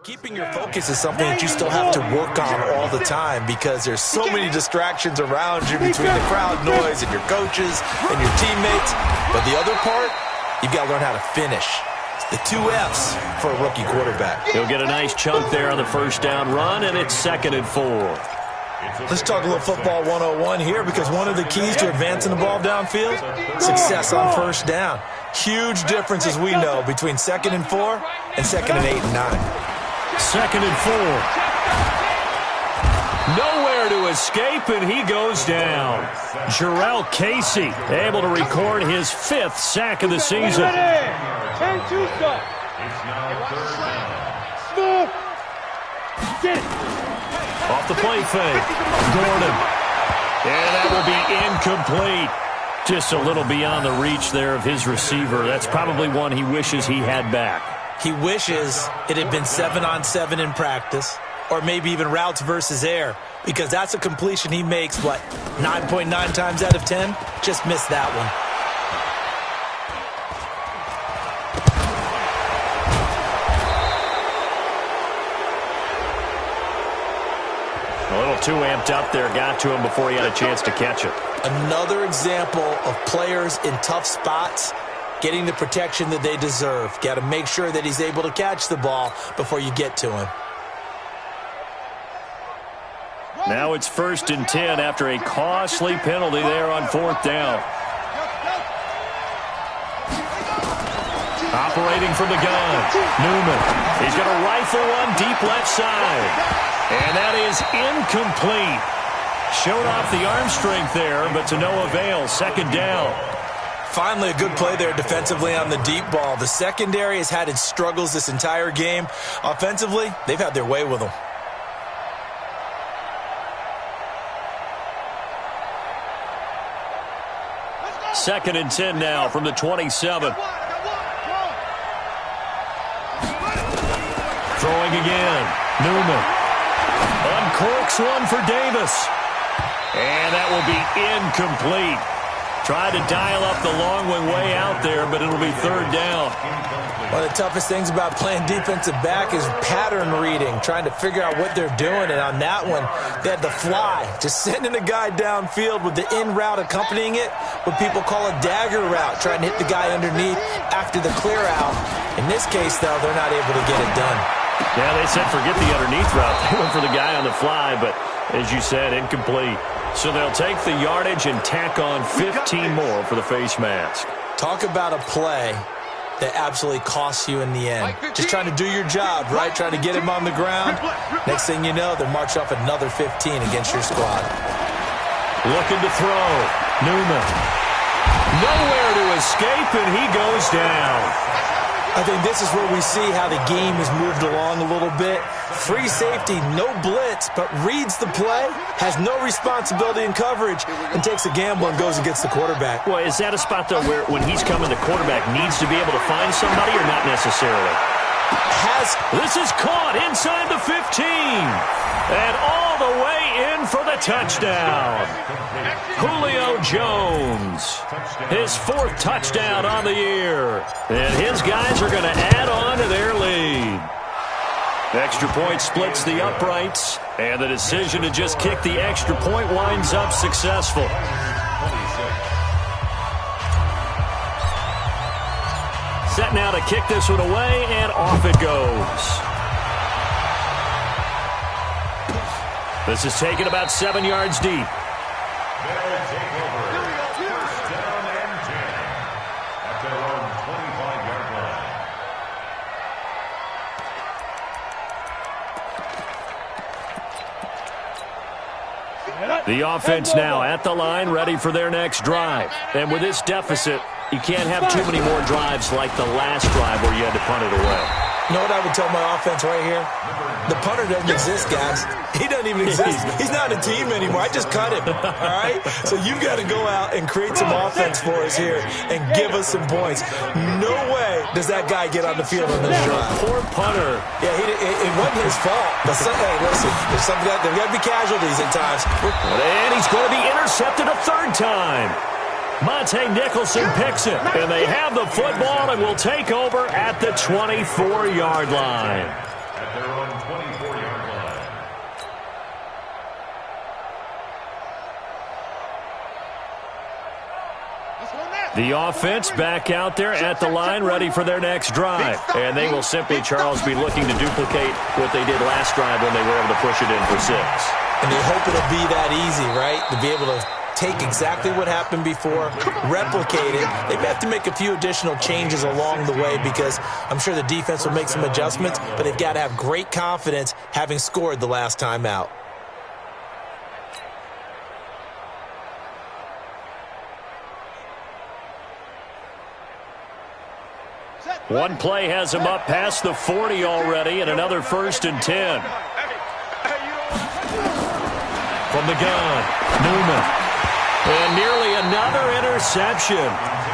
S4: keeping your focus is something that you still have to work on all the time, because there's so many distractions around you between the crowd noise and your coaches and your teammates. But the other part, you've got to learn how to finish. The 2 Fs for a rookie quarterback.
S2: He'll get a nice chunk there on the first down run, and it's 2nd and 4.
S4: Let's talk a little football 101 here, because one of the keys to advancing the ball downfield, success on first down. Huge difference, as we know, between 2nd and 4 and 2nd and 8 and 9.
S2: 2nd and 4. Nowhere to escape, and he goes down. Jarrell Casey able to record his 5th sack of the season. Off the play fake. Gordon. And that will be incomplete. Just a little beyond the reach there of his receiver. That's probably one he wishes he had back.
S4: He wishes it had been 7-on-7 in practice, or maybe even routes versus air, because that's a completion he makes, 9.9 times out of 10? Just missed that one.
S2: A little too amped up there. Got to him before he had a chance to catch it.
S4: Another example of players in tough spots getting the protection that they deserve. Got to make sure that he's able to catch the ball before you get to him.
S2: Now it's 1st and 10 after a costly penalty there on 4th down. Operating from the gun, Newman. He's going to rifle one deep left side. And that is incomplete. Showed off the arm strength there, but to no avail. 2nd down.
S4: Finally, a good play there defensively on the deep ball. The secondary has had its struggles this entire game. Offensively, they've had their way with them.
S2: Second and 10 now from the 27. Throwing again. Newman. Uncorks one for Davis. And that will be incomplete. Tried to dial up the long one way out there, but it'll be 3rd down.
S4: One of the toughest things about playing defensive back is pattern reading, trying to figure out what they're doing. And on that one, they had the fly, just sending a guy downfield with the in route accompanying it, what people call a dagger route, trying to hit the guy underneath after the clear out. In this case, though, they're not able to get it done.
S2: Yeah, they said forget the underneath route. They went for the guy on the fly, but as you said, incomplete. So they'll take the yardage and tack on 15 more for the face mask.
S4: Talk about a play that absolutely costs you in the end. Just trying to do your job, right? Trying to get him on the ground. Next thing you know, they're marching off another 15 against your squad.
S2: Looking to throw. Newman. Nowhere to escape, and he goes down.
S4: I think this is where we see how the game has moved along a little bit. Free safety, no blitz, but reads the play, has no responsibility in coverage, and takes a gamble and goes against the quarterback.
S2: Well, is that a spot, though, where when he's coming, the quarterback needs to be able to find somebody or not necessarily? This is caught inside the 15. And all the way in for the touchdown. Julio Jones, his 4th touchdown on the year. And his guys are going to add on to their lead. Extra point splits the uprights, and the decision to just kick the extra point winds up successful. Set now to kick this one away, and off it goes. This is taken about 7 yards deep.
S5: They'll take over. 1st down and 10 at their own 25-yard line.
S2: The offense now at the line, ready for their next drive. And with this deficit, you can't have too many more drives like the last drive where you had to punt it away.
S4: You know what I would tell my offense right here? The punter doesn't exist, guys. He doesn't even exist. He's not a team anymore. I just cut him, all right? So you've got to go out and create some offense for us here and give us some points. No way does that guy get on the field on this drive.
S2: Poor punter.
S4: Yeah, it wasn't his fault. But hey, listen, there's got to be casualties at times.
S2: And he's going to be intercepted a 3rd time. Monte Nicholson picks it, and they have the football and will take over at the 24-yard line.
S5: At their own 24-yard line.
S2: The offense back out there at the line, ready for their next drive. And they will simply, Charles, be looking to duplicate what they did last drive when they were able to push it in for 6.
S4: And they hope it'll be that easy, right? To be able to take exactly what happened before, replicate it. They may have to make a few additional changes along the way because I'm sure the defense will make some adjustments, but they've got to have great confidence having scored the last time out.
S2: One play has him up past the 40 already, and another 1st and 10. From the gun, Newman. And nearly another interception.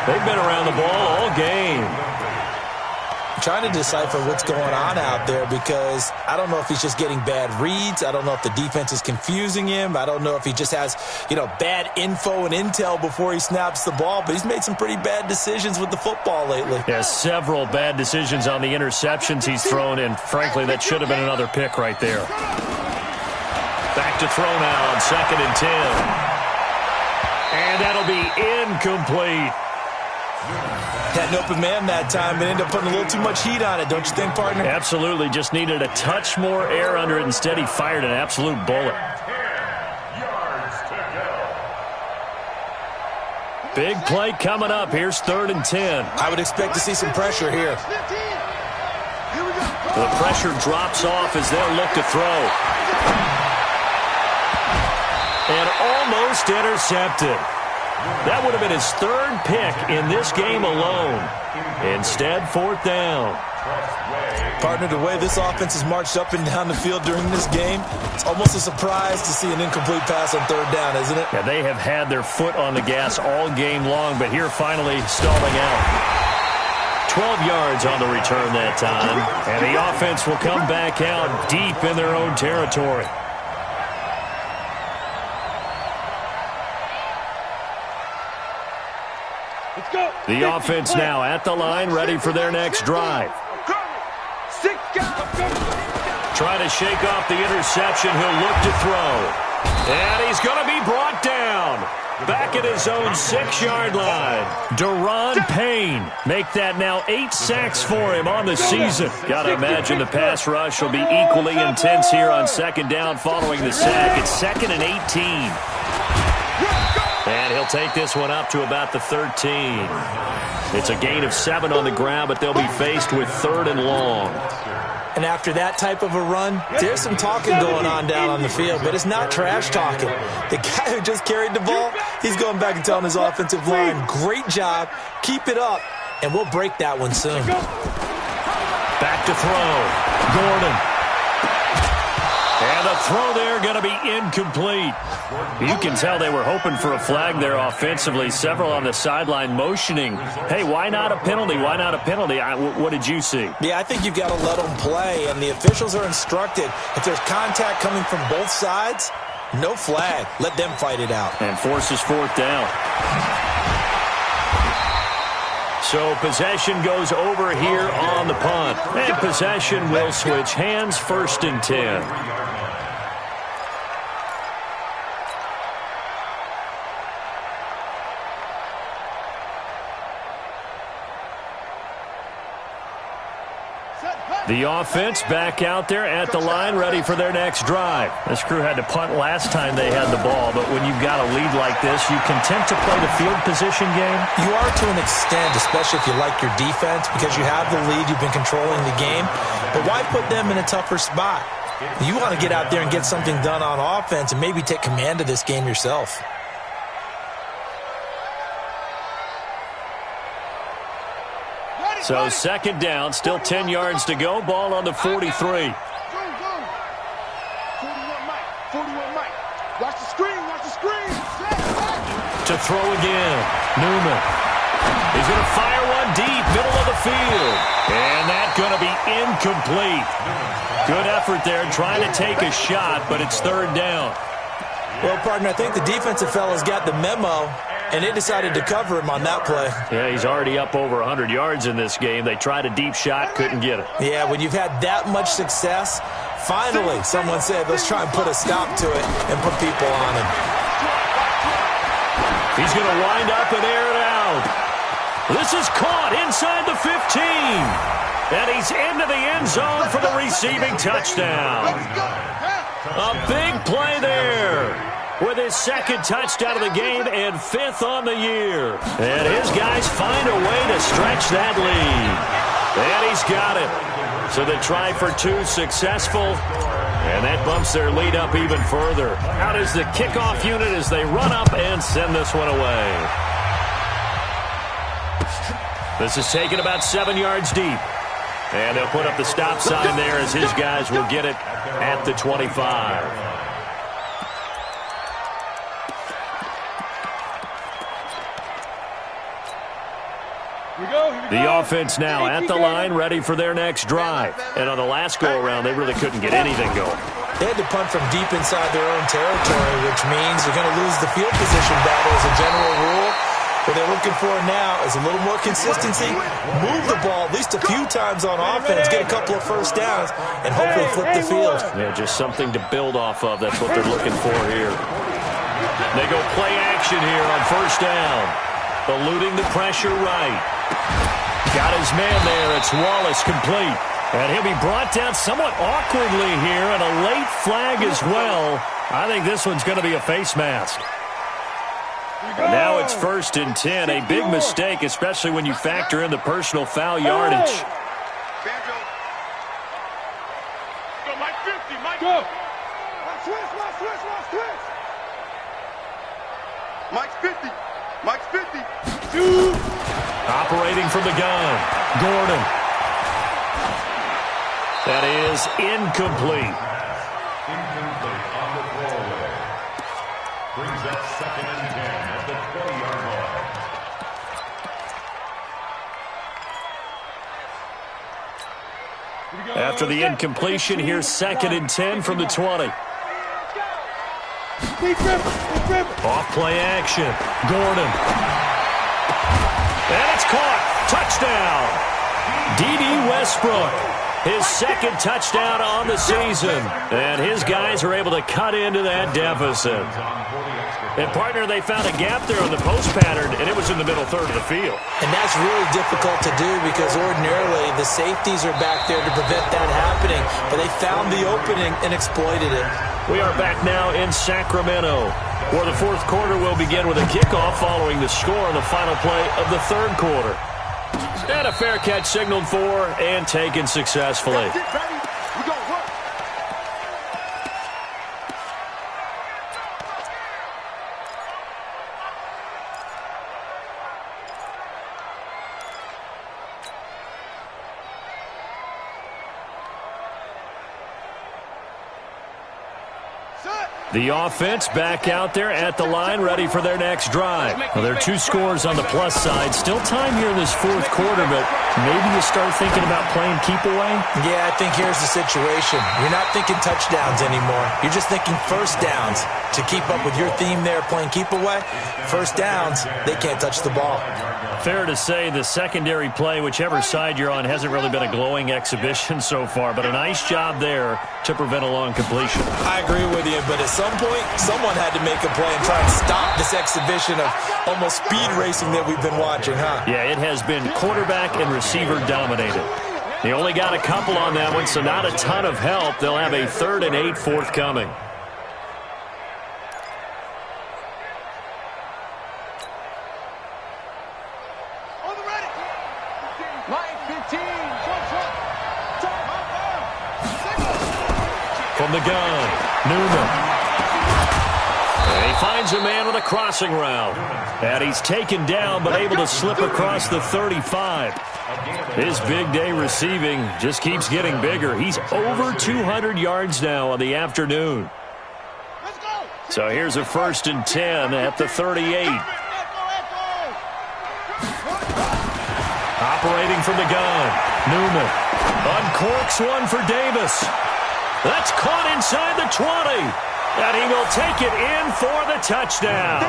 S2: They've been around the ball all game.
S4: I'm trying to decipher what's going on out there because I don't know if he's just getting bad reads. I don't know if the defense is confusing him. I don't know if he just has, bad info and intel before he snaps the ball. But he's made some pretty bad decisions with the football lately.
S2: Yeah, several bad decisions on the interceptions he's thrown, and frankly, that should have been another pick right there. Back to throw now on 2nd and 10. And that'll be incomplete.
S4: Had an open man that time and ended up putting a little too much heat on it, don't you think, partner?
S2: Absolutely. Just needed a touch more air under it. Instead, he fired an absolute bullet. Big play coming up. Here's 3rd and 10.
S4: I would expect to see some pressure here.
S2: The pressure drops off as they'll look to throw. And almost intercepted. That would have been his 3rd pick in this game alone. Instead, 4th down.
S4: Partner, the way this offense has marched up and down the field during this game, it's almost a surprise to see an incomplete pass on 3rd down, isn't it?
S2: Yeah, they have had their foot on the gas all game long, but here finally stalling out. 12 yards on the return that time. And the offense will come back out deep in their own territory. The offense now at the line, ready for their next drive. Trying to shake off the interception. He'll look to throw. And he's going to be brought down. Back at his own 6-yard line. Deron Payne. Make that now 8 sacks for him on the season. Got to imagine the pass rush will be equally intense here on 2nd down following the sack. It's 2nd and 18. And he'll take this one up to about the 13. It's a gain of 7 on the ground, but they'll be faced with 3rd and long.
S4: And after that type of a run, there's some talking going on down on the field, but it's not trash talking. The guy who just carried the ball, he's going back and telling his offensive line, great job, keep it up, and we'll break that one soon.
S2: Back to throw. Gordon. And the throw there going to be incomplete. You can tell they were hoping for a flag there offensively. Several on the sideline motioning, hey, why not a penalty? Why not a penalty? What did you see?
S4: Yeah, I think you've got to let them play, and the officials are instructed. If there's contact coming from both sides, no flag. Let them fight it out.
S2: And forces 4th down. So possession goes over here on the punt. And possession will switch hands, 1st and 10. The offense back out there at the line, ready for their next drive. This crew had to punt last time they had the ball, but when you've got a lead like this, you content to play the field position game?
S4: You are to an extent, especially if you like your defense, because you have the lead, you've been controlling the game. But why put them in a tougher spot? You want to get out there and get something done on offense and maybe take command of this game yourself.
S2: So 2nd down, still 10 yards to go. Ball on the 43.
S3: 41 Mike. Watch the screen.
S2: To throw again. Newman. He's going to fire one deep, middle of the field. And that's going to be incomplete. Good effort there, trying to take a shot, but it's 3rd down.
S4: Well, partner, I think the defensive fellas got the memo, and they decided to cover him on that play.
S2: Yeah, he's already up over 100 yards in this game. They tried a deep shot, couldn't get it.
S4: Yeah, when you've had that much success, finally someone said, let's try and put a stop to it and put people on him.
S2: He's going to wind up and air it out. This is caught inside the 15. And he's into the end zone for the receiving touchdown. A big play there with his second touchdown of the game and 5th on the year. And his guys find a way to stretch that lead. And he's got it. So the try for 2 successful. And that bumps their lead up even further. Out is the kickoff unit as they run up and send this one away. This is taken about 7 yards deep. And they'll put up the stop sign there as his guys will get it at the 25. The offense now at the line, ready for their next drive. And on the last go-around, they really couldn't get anything going.
S4: They had to punt from deep inside their own territory, which means they're going to lose the field position battle as a general rule. What they're looking for now is a little more consistency, move the ball at least a few times on offense, get a couple of first downs, and hopefully flip the field.
S2: Yeah, just something to build off of. That's what they're looking for here. They go play action here on first down. Eluding the pressure right. Got his man there. It's Wallace complete. And he'll be brought down somewhat awkwardly here, and a late flag as well. I think this one's going to be a face mask. And now it's 1st and 10. A big mistake, especially when you factor in the personal foul yardage.
S3: Banjo. Go, Mike 50, Mike. Go. Switch. Mike's 50. Mike's 50. Dude.
S2: Operating from the gun. Gordon. That is incomplete.
S5: Incomplete on the throwaway. Brings up 2nd and 10 at the 20-yard line.
S2: After the incompletion, here's 2nd and 10 from the 20. Off play action. Gordon. And it's caught. Touchdown. D.D. Westbrook. His 2nd touchdown on the season. And his guys are able to cut into that deficit. And, partner, they found a gap there on the post pattern, and it was in the middle third of the field.
S4: And that's really difficult to do because ordinarily the safeties are back there to prevent that happening. But they found the opening and exploited it.
S2: We are back now in Sacramento, where the 4th quarter will begin with a kickoff following the score on the final play of the 3rd quarter. And a fair catch signaled for and taken successfully. The offense back out there at the line, ready for their next drive. Well, there are 2 scores on the plus side. Still time here in this 4th quarter, but maybe you start thinking about playing keep away?
S4: Yeah, I think here's the situation. You're not thinking touchdowns anymore. You're just thinking first downs. To keep up with your theme there, playing keep away, first downs, they can't touch the ball.
S2: Fair to say the secondary play, whichever side you're on, hasn't really been a glowing exhibition so far, but a nice job there to prevent a long completion.
S4: I agree with you, but at some point, someone had to make a play and try and stop this exhibition of almost speed racing that we've been watching, huh?
S2: Yeah, it has been quarterback and receiver dominated. They only got a couple on that one, so not a ton of help. They'll have a 3rd and 8 forthcoming. From the gun, Newman. And he finds a man with a crossing route. And he's taken down, but able to slip across the 35. His big day receiving just keeps getting bigger. He's over 200 yards now on the afternoon. So here's a 1st and 10 at the 38. Operating from the gun, Newman. Uncorks one for Davis. That's caught inside the 20. And he will take it in for the touchdown.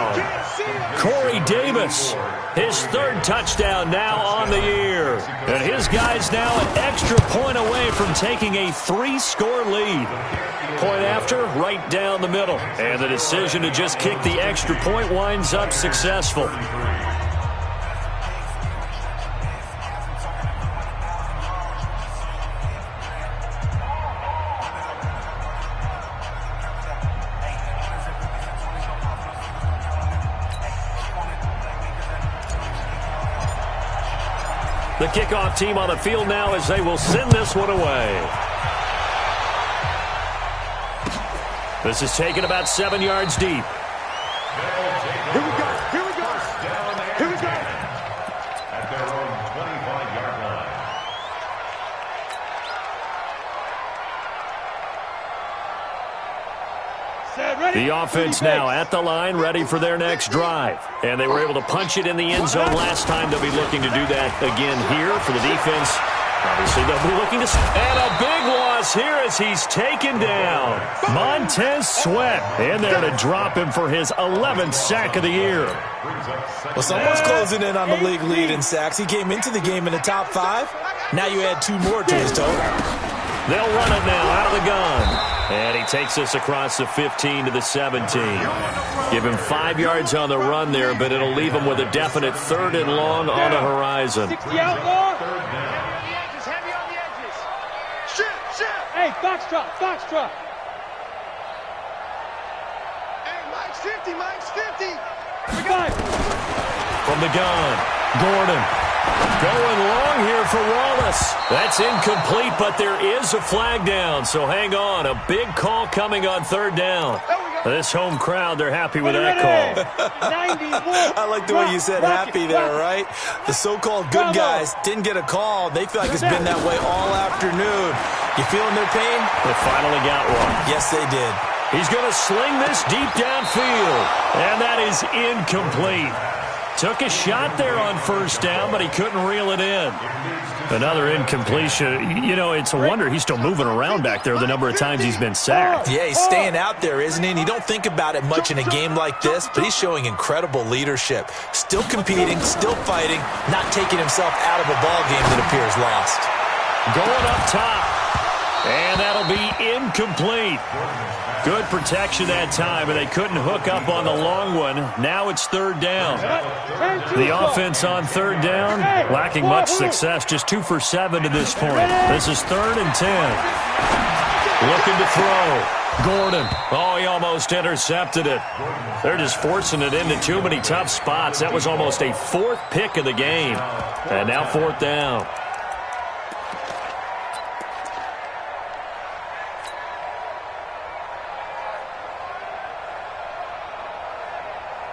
S2: Corey Davis, his 3rd touchdown now on the year. And his guys now an extra point away from taking a 3-score lead. Point after, right down the middle. And the decision to just kick the extra point winds up successful. The kickoff team on the field now as they will send this one away. This is taken about 7 yards deep.
S3: Here we go. Here we go. Here we go.
S5: At their own 25-yard line.
S2: The offense now at the line, ready for their next drive. And they were able to punch it in the end zone last time. They'll be looking to do that again here for the defense. Obviously, they'll be looking to... And a big loss here as he's taken down. Montez Sweat in there to drop him for his 11th sack of the year.
S4: Well, someone's closing in on the league lead in sacks. He came into the game in the top 5. Now you add 2 more to his total.
S2: They'll run it now out of the gun. And he takes us across the 15 to the 17. Give him 5 yards on the run there, but it'll leave him with a definite 3rd and long on the horizon.
S3: 60 out long. Heavy on the edges. Shoot. Hey, foxtrot. Hey, Mike's 50. We got it.
S2: From the gun, Gordon. Going long here for Wallace. That's incomplete, but there is a flag down, so hang on. A big call coming on 3rd down. This home crowd, they're happy with that call.
S4: I like the way you said happy there, right? The so-called good guys didn't get a call. They feel like it's been that way all afternoon. You feeling their pain?
S2: They finally got one.
S4: Yes, they did.
S2: He's going to sling this deep downfield, and that is incomplete. Took a shot there on 1st down, but he couldn't reel it in. Another incompletion. You know, it's a wonder he's still moving around back there the number of times he's been sacked.
S4: Yeah, he's staying out there, isn't he? And you don't think about it much in a game like this, but he's showing incredible leadership. Still competing, still fighting, not taking himself out of a ball game that appears lost.
S2: Going up top, and that'll be incomplete. Good protection that time, and they couldn't hook up on the long one. Now it's 3rd down. The offense on 3rd down, lacking much success, just 2 for 7 to this point. This is 3rd and 10. Looking to throw. Gordon. Oh, he almost intercepted it. They're just forcing it into too many tough spots. That was almost a 4th pick of the game. And now 4th down.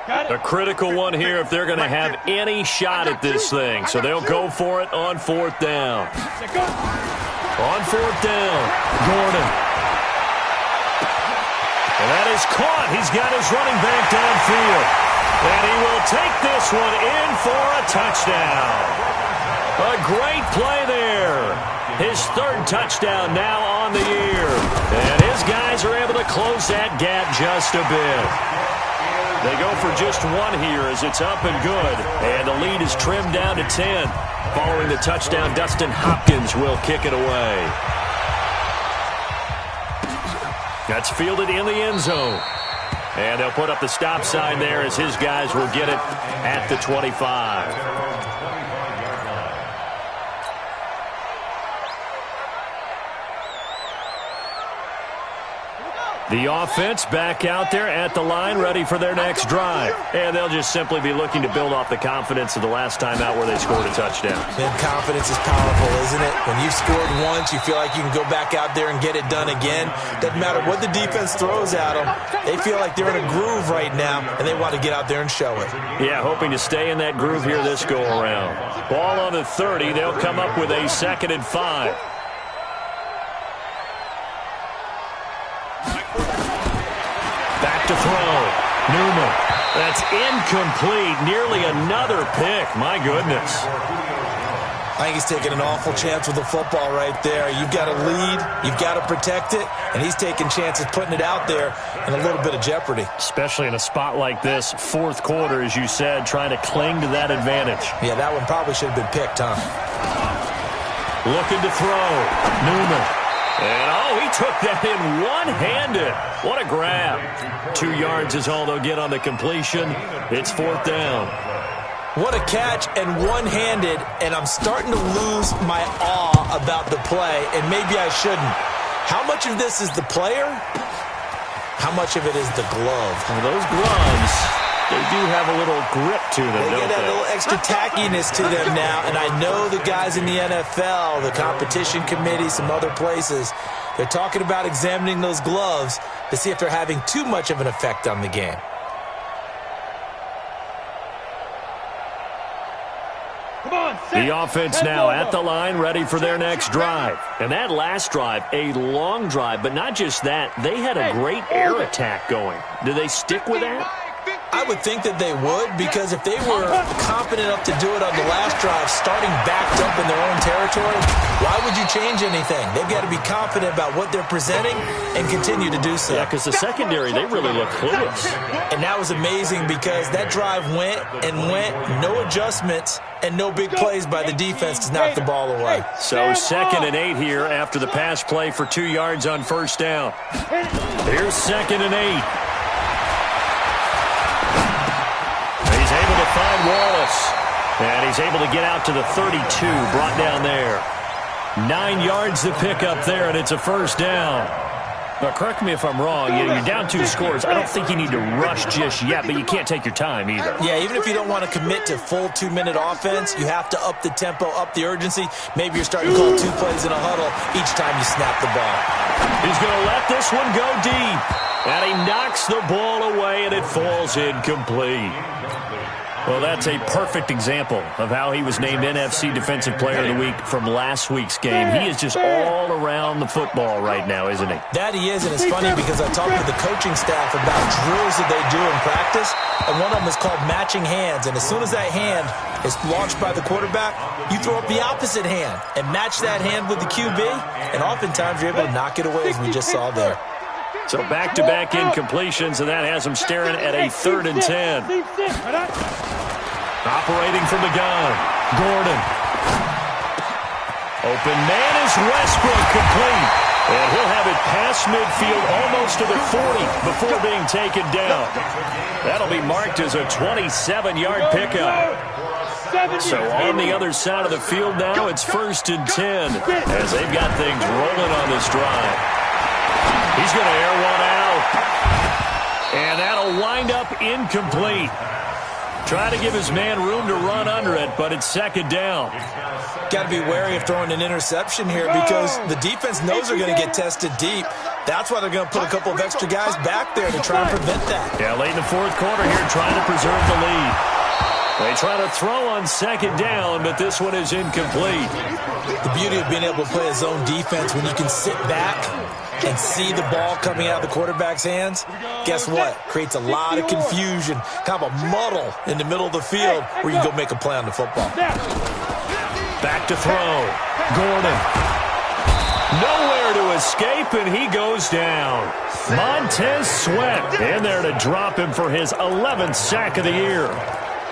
S2: A critical one here if they're going to have any shot at this thing. So they'll go for it on 4th down. On 4th down, Gordon. And that is caught. He's got his running back downfield. And he will take this one in for a touchdown. A great play there. His 3rd touchdown now on the year. And his guys are able to close that gap just a bit. They go for just 1 here as it's up and good. And the lead is trimmed down to 10. Following the touchdown, Dustin Hopkins will kick it away. That's fielded in the end zone. And they'll put up the stop sign there as his guys will get it at the 25. The offense back out there at the line, ready for their next drive. And they'll just simply be looking to build off the confidence of the last time out where they scored a touchdown.
S4: And confidence is powerful, isn't it? When you've scored once, you feel like you can go back out there and get it done again. Doesn't matter what the defense throws at them. They feel like they're in a groove right now, and they want to get out there and show it.
S2: Yeah, hoping to stay in that groove here this go-around. Ball on the 30. They'll come up with a 2nd and 5. To throw. Newman. That's incomplete. Nearly another pick. My goodness.
S4: I think he's taking an awful chance with the football right there. You've got to lead. You've got to protect it. And he's taking chances putting it out there in a little bit of jeopardy.
S2: Especially in a spot like this, 4th quarter, as you said, trying to cling to that advantage.
S4: Yeah, that one probably should have been picked, huh?
S2: Looking to throw. Newman. And, he took that in one-handed. What a grab. 2 yards is all they'll get on the completion. It's 4th down.
S4: What a catch and one-handed, and I'm starting to lose my awe about the play, and maybe I shouldn't. How much of this is the player? How much of it is the glove?
S2: Well, those gloves, They do have a little grip to them,
S4: They
S2: don't
S4: get that little extra tackiness to them now, and I know the guys in the NFL, the competition committee, some other places, they're talking about examining those gloves to see if they're having too much of an effect on the game.
S2: The offense now at the line, ready for their next drive. And that last drive, a long drive, but not just that. They had a great air attack going. Do they stick with that?
S4: I would think that they would, because if they were confident enough to do it on the last drive, starting backed up in their own territory, why would you change anything? They've got to be confident about what they're presenting and continue to do so.
S2: Yeah, because the secondary, they really look clueless.
S4: And that was amazing because that drive went and went, no adjustments, and no big plays by the defense to knock the ball away.
S2: So 2nd and 8 here after the pass play for 2 yards on first down. Here's 2nd and 8. He's able to find Wallace. And he's able to get out to the 32, brought down there. 9 yards to pick up there, and it's a first down. Now, correct me if I'm wrong. You're down 2 scores. I don't think you need to rush just yet, but you can't take your time either.
S4: Yeah, even if you don't want to commit to full 2-minute offense, you have to up the tempo, up the urgency. Maybe you're starting to call 2 plays in a huddle each time you snap the ball.
S2: He's going to let this one go deep. And he knocks the ball away, and it falls incomplete. Well, that's a perfect example of how he was named NFC Defensive Player of the Week from last week's game. He is just all around the football right now, isn't he?
S4: That he is, and it's funny because I talked to the coaching staff about drills that they do in practice, and one of them is called matching hands. And as soon as that hand is launched by the quarterback, you throw up the opposite hand and match that hand with the QB, and oftentimes you're able to knock it away, as we just saw there.
S2: So back-to-back incompletions, and that has him staring at a 3rd and 10. Operating from the gun, Gordon. Open man is Westbrook, complete. And he'll have it past midfield almost to the 40 before being taken down. That'll be marked as a 27-yard pickup. So on the other side of the field now, it's 1st and 10 as they've got things rolling on this drive. He's going to air one out. And that'll wind up incomplete. Trying to give his man room to run under it, but it's 2nd down.
S4: Got to be wary of throwing an interception here because the defense knows they're going to get tested deep. That's why they're going to put a couple of extra guys back there to try and prevent that.
S2: Yeah, late in the 4th quarter here, trying to preserve the lead. They try to throw on 2nd down, but this one is incomplete.
S4: The beauty of being able to play a zone defense when you can sit back and see the ball coming out of the quarterback's hands, guess what? Creates a lot of confusion, kind of a muddle in the middle of the field where you can go make a play on the football.
S2: Back to throw. Gordon. Nowhere to escape, and he goes down. Montez Sweat in there to drop him for his 11th sack of the year.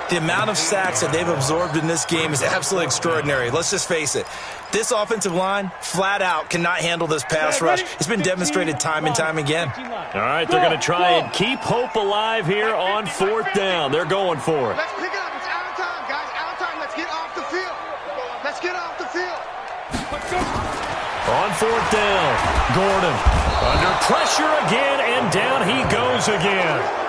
S4: The amount of sacks that they've absorbed in this game is absolutely extraordinary. Let's just face it. This offensive line, flat out, cannot handle this pass rush. It's been demonstrated time and time again.
S2: All right, they're going to try and keep hope alive here on 4th down. They're going for it.
S3: Let's pick it up. It's out of time, guys. Out of time. Let's get off the field. Let's get off the field.
S2: On 4th down, Gordon under pressure again, and down he goes again.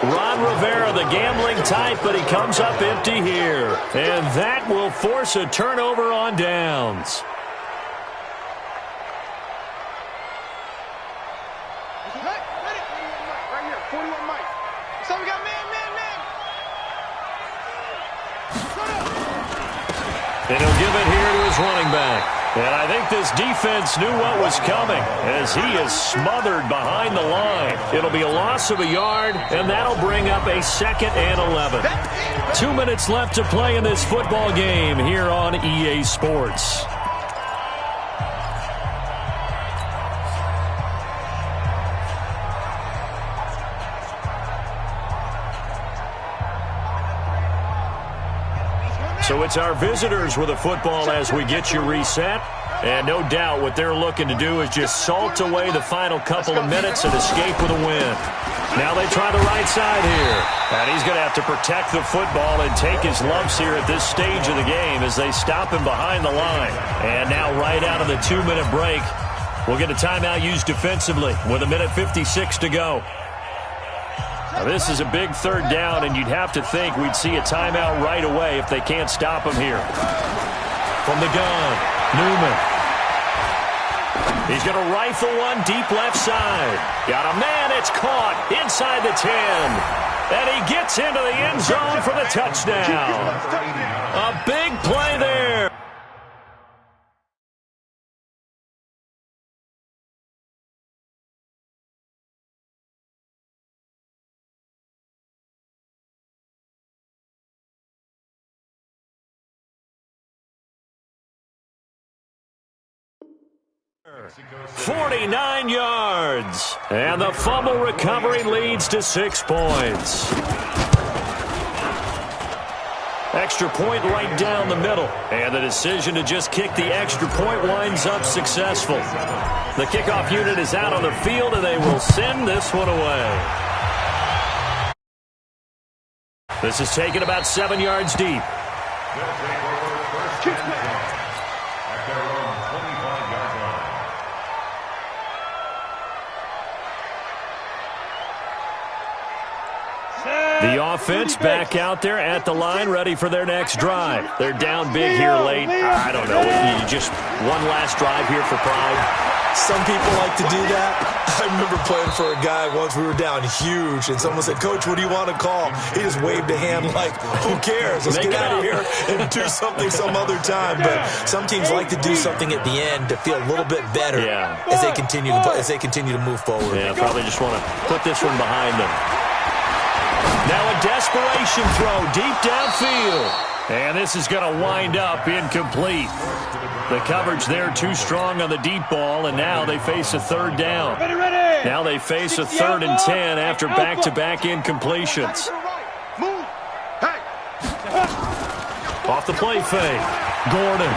S2: Ron Rivera, the gambling type, but he comes up empty here. And that will force a turnover on downs.
S3: Ready? Right here, 41 Mike. So we got man.
S2: And he'll give it here to his running back. And I think this defense knew what was coming as he is smothered behind the line. It'll be a loss of a yard, and that'll bring up a 2nd and 11. 2 minutes left to play in this football game here on EA Sports. So it's our visitors with a football as we get you reset. And no doubt what they're looking to do is just salt away the final couple of minutes and escape with a win. Now they try the right side here. And he's going to have to protect the football and take his lumps here at this stage of the game as they stop him behind the line. And now right out of the 2-minute break, we'll get a timeout used defensively with 1:56 to go. Now, this is a big third down, and you'd have to think we'd see a timeout right away if they can't stop him here. From the gun, Newman. He's going to rifle one deep left side. Got a man, it's caught inside the 10. And he gets into the end zone for the touchdown. A big play there.
S5: Mexico City.
S2: 49 yards. And the fumble recovery leads to 6 points. Extra point right down the middle. And the decision to just kick the extra point winds up successful. The kickoff unit is out on the field, and they will send this one away. This is taken about 7 yards deep.
S5: They'll take over first and 10 at their own 25-yard line.
S2: The offense back out there at the line, ready for their next drive. They're down big here late. I don't know. You just one last drive here for pride.
S4: Some people like to do that. I remember playing for a guy once. We were down huge, and someone said, "Coach, what do you want to call?" He just waved a hand like, "Who cares? Let's get out of here and do something some other time." But some teams like to do something at the end to feel a little bit better as they continue to move forward.
S2: Yeah, probably just want to put this one behind them. Now a desperation throw deep downfield. And this is going to wind up incomplete. The coverage there too strong on the deep ball, and now they face a third down. Now they face a 3rd and 10 after back-to-back incompletions. Off the play fake. Gordon.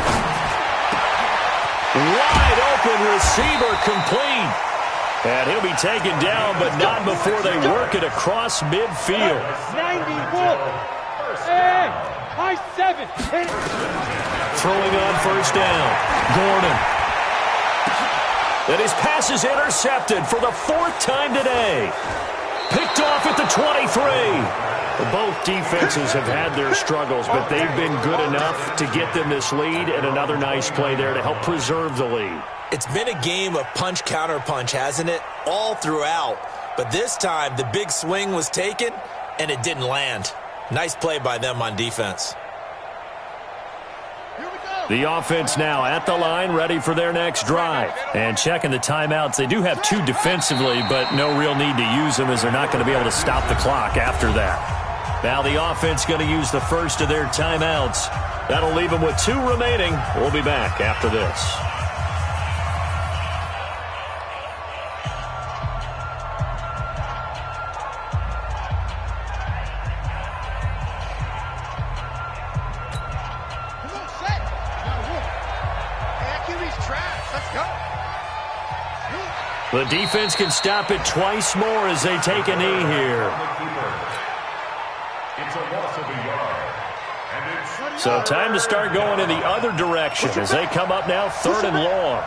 S2: Wide open receiver complete. And he'll be taken down, but not before they work it across midfield.
S3: 91. Hey, high 7.
S2: Throwing on first down. Gordon. And his pass is intercepted for the 4th time today. Picked off at the 23. Both defenses have had their struggles, but they've been good enough to get them this lead, and another nice play there to help preserve the lead.
S4: It's been a game of punch-counter-punch, hasn't it? All throughout. But this time, the big swing was taken, and it didn't land. Nice play by them on defense.
S2: The offense now at the line, ready for their next drive. And checking the timeouts. They do have 2 defensively, but no real need to use them as they're not going to be able to stop the clock after that. Now the offense going to use the first of their timeouts. That'll leave them with 2 remaining. We'll be back after this. The defense can stop it twice more as they take a knee here.
S5: It's a loss of a yard. And it's
S2: So time to start going in the other direction as they come up now 3rd and long.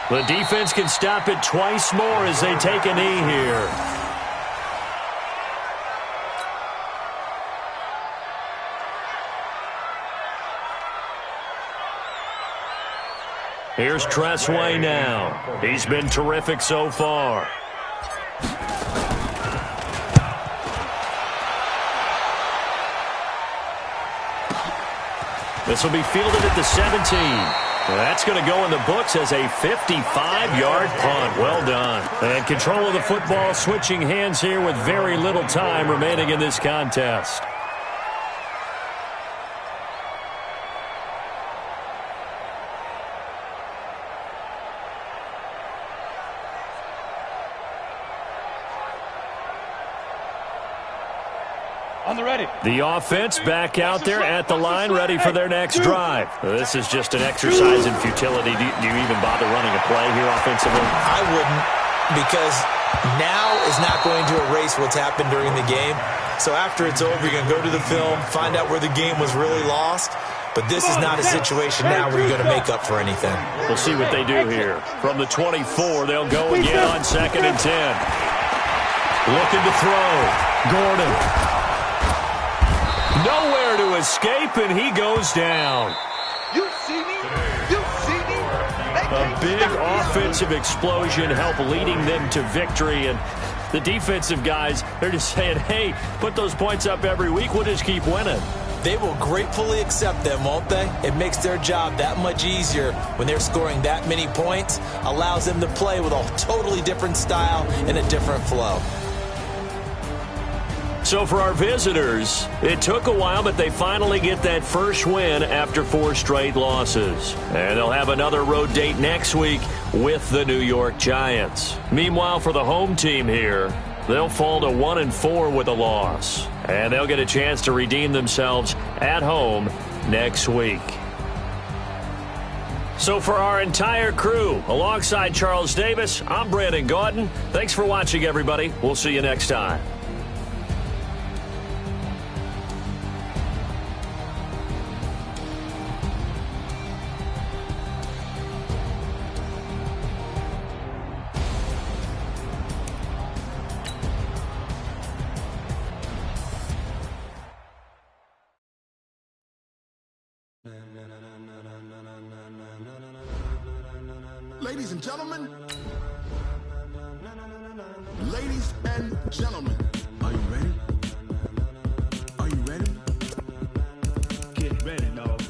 S2: The defense can stop it twice more as they take a knee here. Here's Tressway now. He's been terrific so far. This will be fielded at the 17. Well, that's going to go in the books as a 55-yard punt. Well done. And control of the football switching hands here with very little time remaining in this contest. The offense back out there at the line, ready for their next drive. This is just an exercise in futility. Do you even bother running a play here offensively?
S4: I wouldn't, because now is not going to erase what's happened during the game. So after it's over, you're going to go to the film, find out where the game was really lost, But this is not a situation now where you're going to make up for anything.
S2: We'll see what they do here. From the 24, they'll go again on 2nd and 10. Looking to throw. Gordon. Nowhere to escape, and he goes down.
S3: You see me? You see me?
S2: A big offensive explosion helped leading them to victory, and the defensive guys, they're just saying, hey, put those points up every week. We'll just keep winning.
S4: They will gratefully accept them, won't they? It makes their job that much easier when they're scoring that many points, allows them to play with a totally different style and a different flow.
S2: So for our visitors, it took a while, but they finally get that first win after 4 straight losses. And they'll have another road date next week with the New York Giants. Meanwhile, for the home team here, they'll fall to 1-4 with a loss. And they'll get a chance to redeem themselves at home next week. So for our entire crew, alongside Charles Davis, I'm Brandon Gaudin. Thanks for watching, everybody. We'll see you next time.
S1: Ladies and gentlemen, are you ready? Are you ready?
S3: Get ready, dog.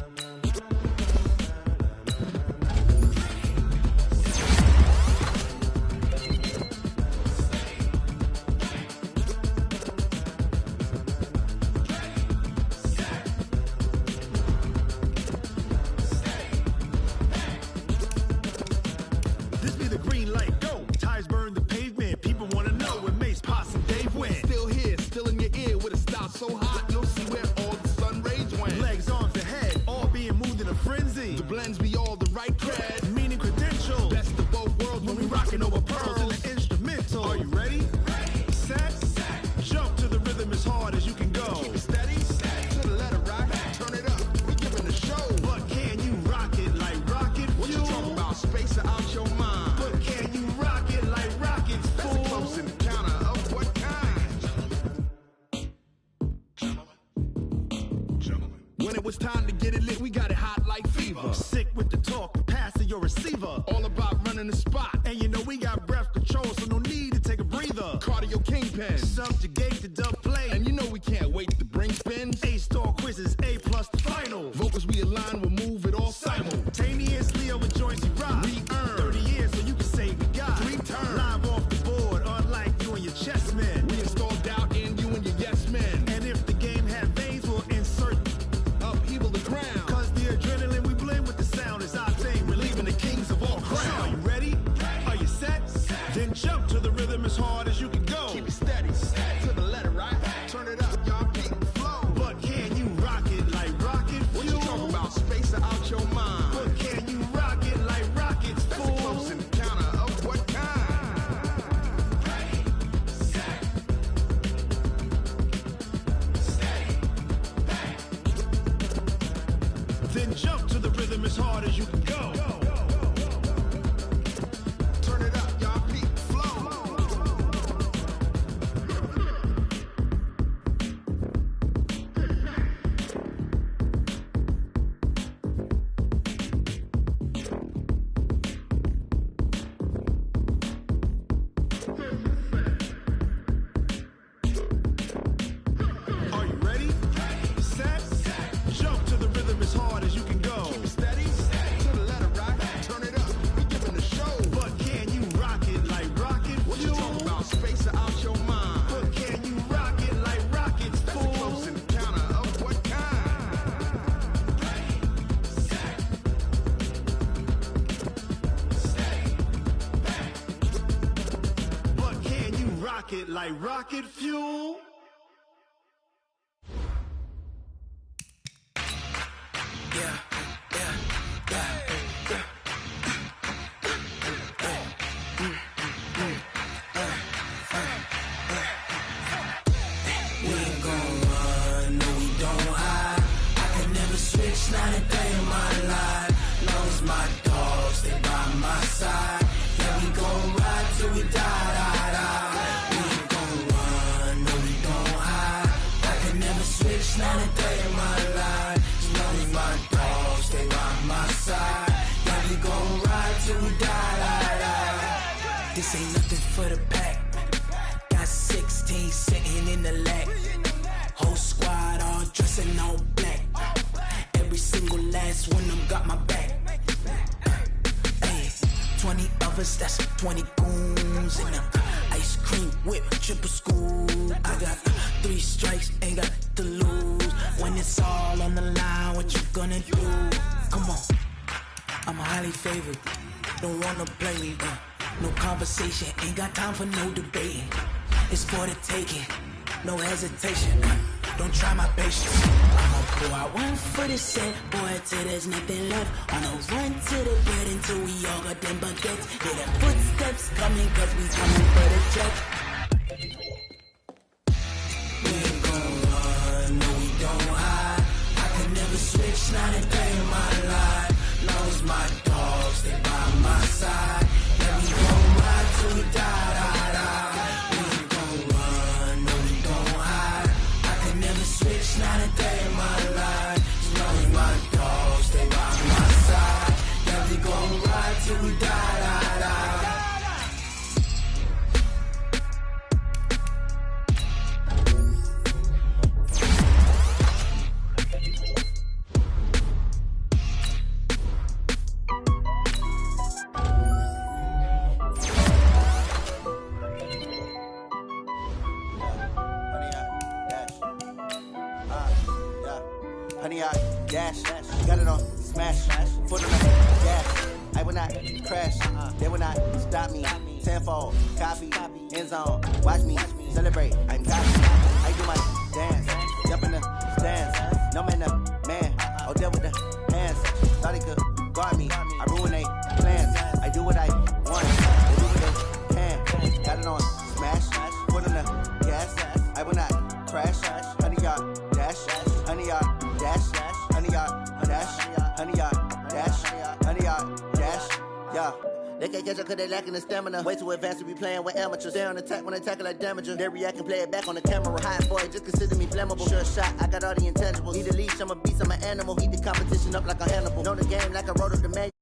S1: This be the green light, go. Tires burn the pavement. People want to know when Mace, Posse, and Dave went. Still here, still in your ear with a style so hot, you'll see where all the sun rays went. Legs, arms, and head, all being moved in a frenzy. The blends be all the right cred, meaning credentials. Best of both worlds when we rockin' over pearls in the instrumental. Are you ready? Set, jump to the rhythm as hard as you can go. Keep it steady, to the letter rock, turn it up. We giving a show. But can you rock it like rocket fuel? What you talking about? Space or out your mind? But can you rock it like rockets, fool? That's a close encounter of what kind? Gentlemen. When it was time to get it lit, we got it hot like fever. Sick with the talk, passing your receiver. All about running the spot. And you know we got breath control, so no need to take a breather. Cardio kingpin, subjugate the dub play. And you know we can't wait to bring spins. A-star quizzes, A+ the final. Vocals we align, we'll move it all simultaneously over joints we rock. We earn 30 years, so you can say we got 3 turns. Live off the board, unlike you and your chess men. We install doubt in you and your yes men. And if the game had veins, we'll insert upheaval the ground. Cause the adrenaline we blend with the sound is our thing. Relieving the kings of all crowns. Are you ready? Are you set? Then jump to the rhythm as hard as you can go. Keep it steady, to the letter right. Turn it up, y'all keep the flow. But can you rock it like rocket fuel? What you talking about? Space or out your mind? But can you rock it like rockets, fool? That's a close encounter of what kind? Then jump to the rhythm as hard as you can go. Turn it up, y'all keep the flow. Are you ready? Set, jump to the rhythm as hard as you can go. Keep it steady, to the letter rock, turn it up, we giving a show. But can you rock it like rocket fuel? What you talking about? Space or out your mind? But can you rock it like rockets, fool? That's a close encounter of what kind? But can you rock it like rocket fuel? We ain't gon' run, no we don't hide. I can never switch, not a day in my life. Long as my dogs, they by my side. Yeah, we gon' ride till we die. We ain't gon' run, no, we gon' hide. I can never switch, not a day in my life. As long as my dogs, they by my side. Yeah, we gon' ride till we die. This ain't nothing for the pack. Got 16 sitting in the lag. Whole squad all dressing all black. Every single last one of them got my back. Hey, 20 of us, that's 20 goons in them. Ice cream whip, triple school. I got 3 strikes, ain't got to lose. When it's all on the line, what you gonna do? Come on, I'm highly favored. Don't wanna play me, no conversation, ain't got time for no debating. It's for the taking, no hesitation. Don't try my patience. I'ma pull out one for the set, boy, till there's nothing left. On a run to the bed until we all got them baguettes. Hear the footsteps coming, cause we coming for the check. We ain't gon' run, no, we don't hide. I could never switch, not a day in my life. Long as my dogs, they by my side. Yeah, we gon' ride till we die. We ain't gon' run, no, we don't hide. I could never switch, not a day in my life. As long as my dogs, they by my side. Yeah, we gon' ride till we die.
S6: Honey, I dash, got it on smash, foot on the gas. I will not crash, they will not stop me. Tenfold, copy, end zone, watch me celebrate. I'm copy, I do my dance, jump in the stands. No man, man, oh, there with the hands. Thought he could guard me, I ruin they plans. I do what I want, they do what they can. Got it on smash, foot on the gas. I will not crash, honey, y'all dash, honey, y'all dash, honey, y'all dash, honey, y'all dash, honey, y'all dash, yeah. They can't catch up cause they lacking the stamina. Way too advanced to be playing with amateurs. Stay on attack when they tackle like damager. They react and play it back on the camera. Hot boy, just consider me flammable. Sure shot, I got all the intangibles. Need a leash, I'm a beast, I'm an animal. Heat the competition up like a Hannibal. Know the game like I wrote up the manual.